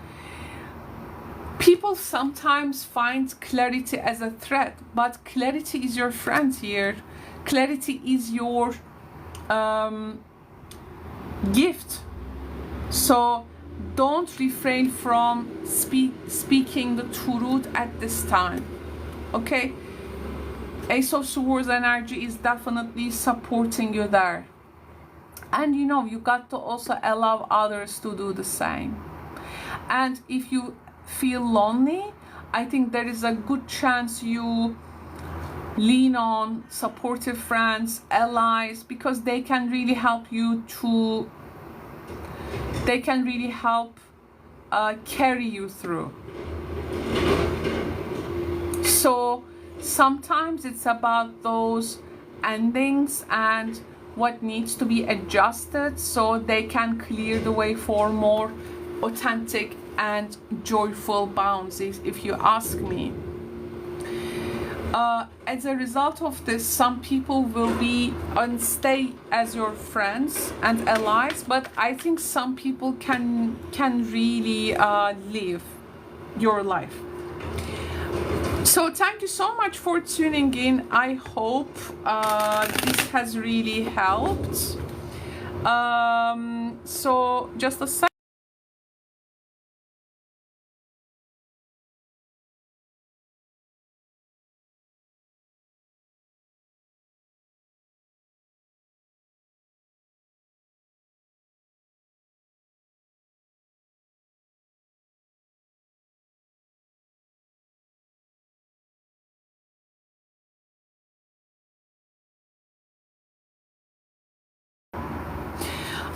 People sometimes find clarity as a threat, but clarity is your friend here. Clarity is your gift. So don't refrain from speaking the truth at this time. Okay, Ace of Swords energy is definitely supporting you there. And you know, you got to also allow others to do the same. And if you feel lonely, I think there is a good chance you lean on supportive friends, allies, because they can really help you to, they can really help carry you through. So sometimes it's about those endings and what needs to be adjusted so they can clear the way for more authentic and joyful boundaries, if you ask me. As a result of this, some people will be and stay as your friends and allies, but I think some people can really live your life. So thank you so much for tuning in. I hope this has really helped. So just a second.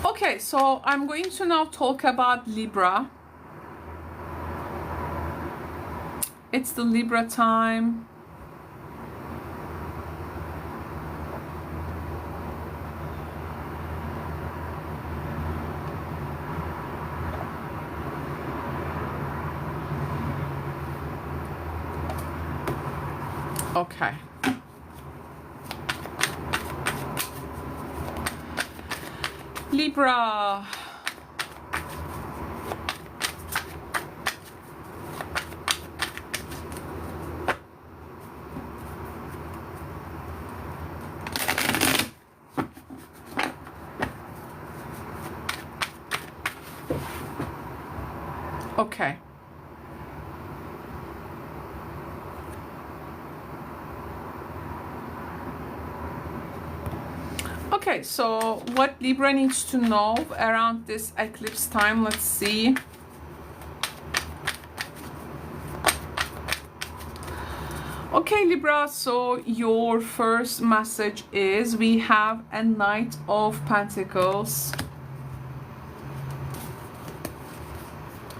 Okay, so I'm going to now talk about Libra. It's the Libra time. Okay. Libra. Okay. Okay, so what Libra needs to know around this eclipse time, let's see. Okay, Libra, so your first message is we have a Knight of Pentacles.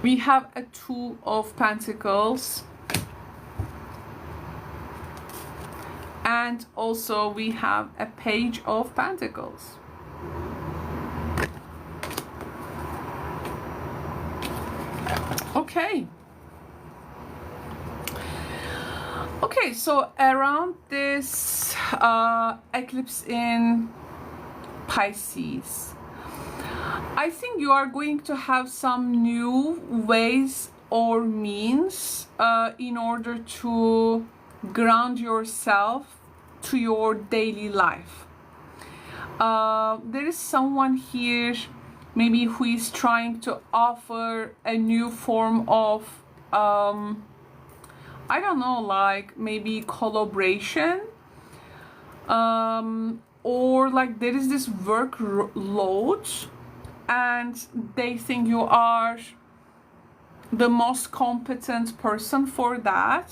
We have a Two of Pentacles. And also we have a Page of Pentacles. Okay. Okay, so around this eclipse in Pisces, I think you are going to have some new ways or means in order to ground yourself to your daily life. There is someone here maybe who is trying to offer a new form of I don't know, like maybe collaboration, or like there is this workload and they think you are the most competent person for that.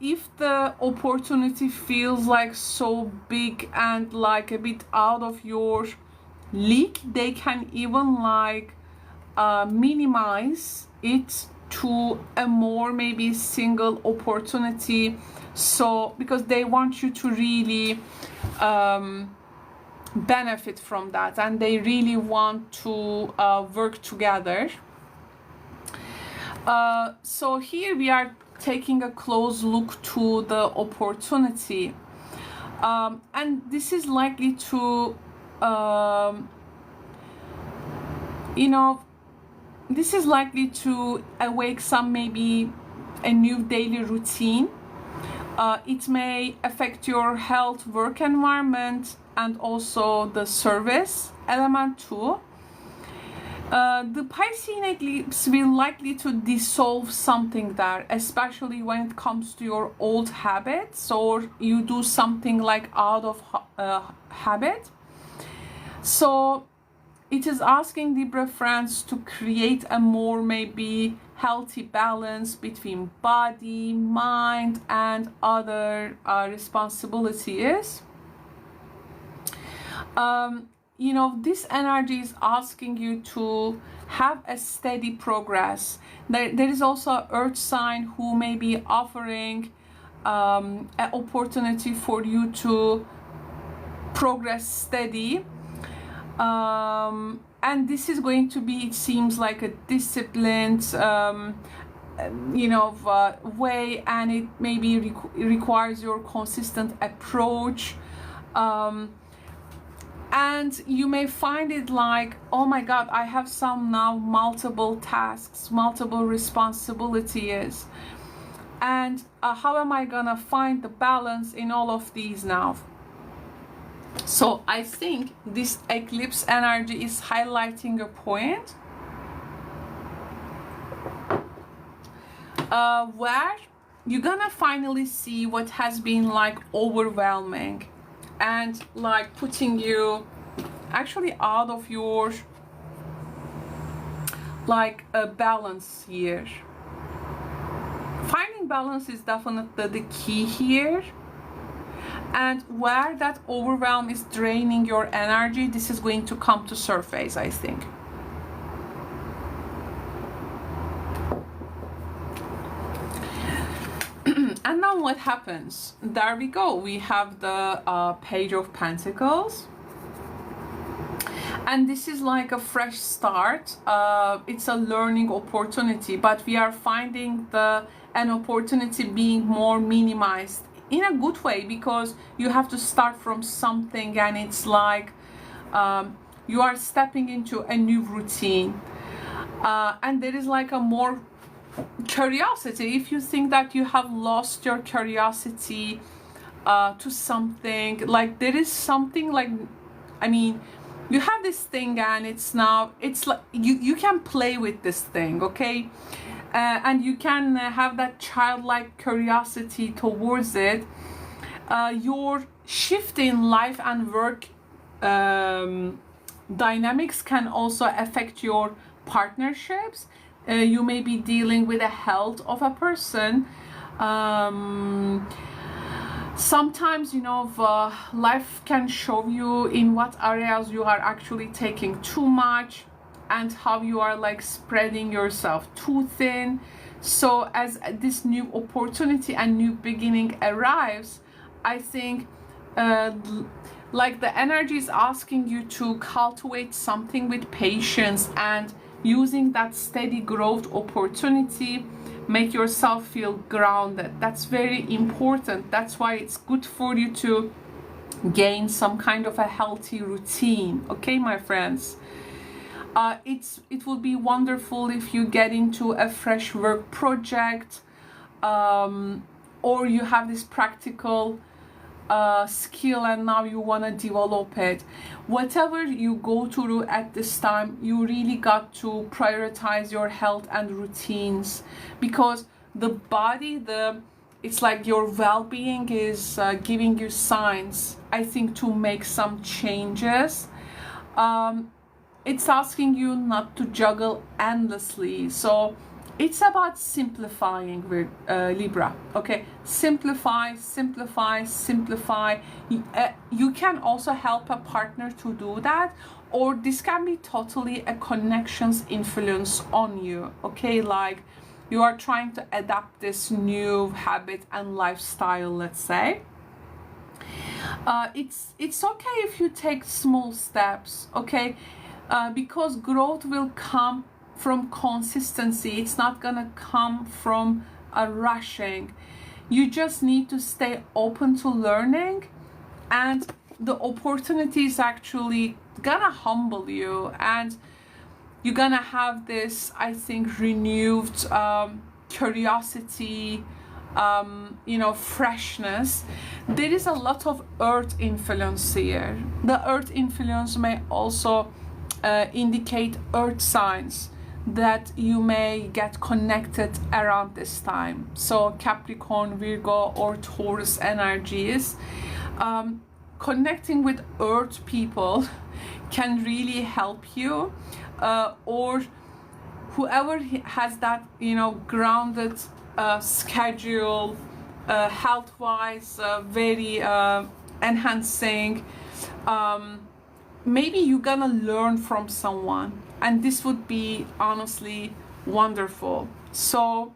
If the opportunity feels like so big and like a bit out of your league, they can even like minimize it to a more maybe single opportunity, so because they want you to really benefit from that and they really want to work together. So here we are taking a close look to the opportunity, and this is likely to you know, this is likely to awake some maybe a new daily routine. It may affect your health, work environment, and also the service element too. The Piscean eclipse will likely to dissolve something there, especially when it comes to your old habits, or you do something like out of habit. So it is asking Libra friends to create a more maybe healthy balance between body, mind, and other responsibilities. You know, this energy is asking you to have a steady progress. There is also an earth sign who may be offering an opportunity for you to progress steady. And this is going to be, it seems like a disciplined you know, way, and it maybe requires your consistent approach. And you may find it like, oh my God, I have some now multiple tasks, multiple responsibilities, and how am I gonna find the balance in all of these now? So I think this eclipse energy is highlighting a point where you're gonna finally see what has been like overwhelming and like putting you actually out of your like a balance here. Finding balance is definitely the key here, and where that overwhelm is draining your energy, this is going to come to surface, I think. And now what happens? There we go. We have the Page of Pentacles. And this is like a fresh start. It's a learning opportunity, but we are finding an opportunity being more minimized in a good way, because you have to start from something, and it's like you are stepping into a new routine. And there is like a more curiosity. If you think that you have lost your curiosity to something, like there is something like, I mean, you have this thing, and it's like you can play with this thing, okay? And you can have that childlike curiosity towards it. Your shift in life and work dynamics can also affect your partnerships. You may be dealing with the health of a person. Sometimes, you know, life can show you in what areas you are actually taking too much and how you are like spreading yourself too thin. So as this new opportunity and new beginning arrives, I think like the energy is asking you to cultivate something with patience and using that steady growth opportunity, make yourself feel grounded. That's very important. That's why it's good for you to gain some kind of a healthy routine, okay, my friends? It will be wonderful if you get into a fresh work project, or you have this practical skill and now you want to develop it. Whatever you go through at this time, you really got to prioritize your health and routines, because the body, it's like your well-being is giving you signs, I think, to make some changes. It's asking you not to juggle endlessly. So it's about simplifying with Libra, okay? Simplify, simplify, simplify. You can also help a partner to do that, or this can be totally a connections influence on you, okay? Like you are trying to adapt this new habit and lifestyle, let's say. It's okay if you take small steps, okay? Because growth will come from consistency. It's not gonna come from a rushing. You just need to stay open to learning, and the opportunity is actually gonna humble you, and you're gonna have this, I think, renewed curiosity, you know, freshness. There is a lot of earth influence here. The earth influence may also indicate earth signs that you may get connected around this time. So Capricorn, Virgo, or Taurus energies, connecting with earth people can really help you, or whoever has that, you know, grounded schedule, health-wise, very enhancing. Maybe you're gonna learn from someone, and this would be honestly wonderful. So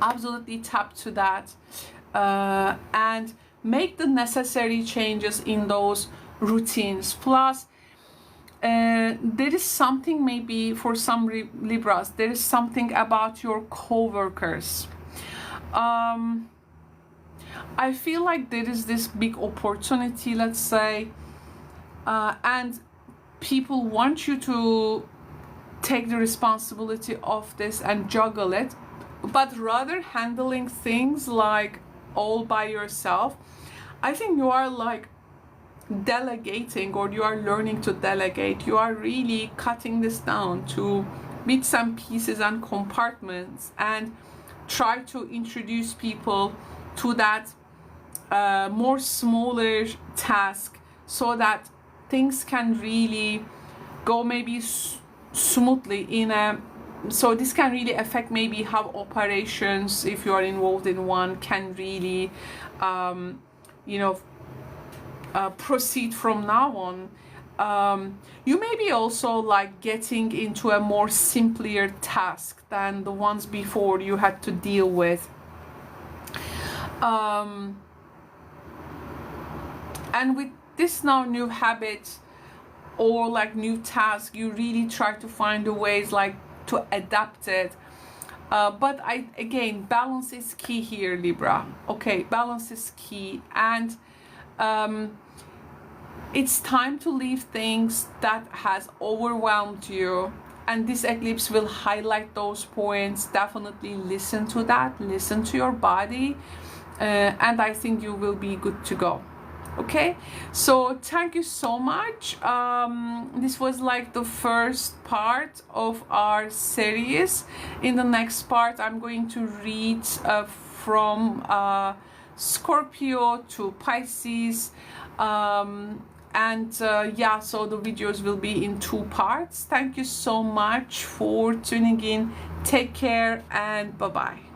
absolutely tap to that, and make the necessary changes in those routines. Plus there is something, maybe for some Libras, there is something about your co-workers. I feel like there is this big opportunity, let's say, and people want you to take the responsibility of this and juggle it, but rather handling things like all by yourself. I think you are like delegating, or you are learning to delegate. You are really cutting this down to bits and pieces and compartments, and try to introduce people to that more smaller task, so that things can really go maybe smoothly in a, so this can really affect maybe how operations, if you are involved in one, can really you know, proceed from now on. You may be also like getting into a more simpler task than the ones before you had to deal with. And with this now new habit or like new task, you really try to find the ways like to adapt it. But again, balance is key here, Libra. Okay, balance is key, and it's time to leave things that has overwhelmed you, and this eclipse will highlight those points. Definitely listen to that, listen to your body, and I think you will be good to go. Okay, so thank you so much. This was like the first part of our series. In the next part, I'm going to read from Scorpio to Pisces, and yeah, so the videos will be in 2 parts. Thank you so much for tuning in. Take care and bye bye.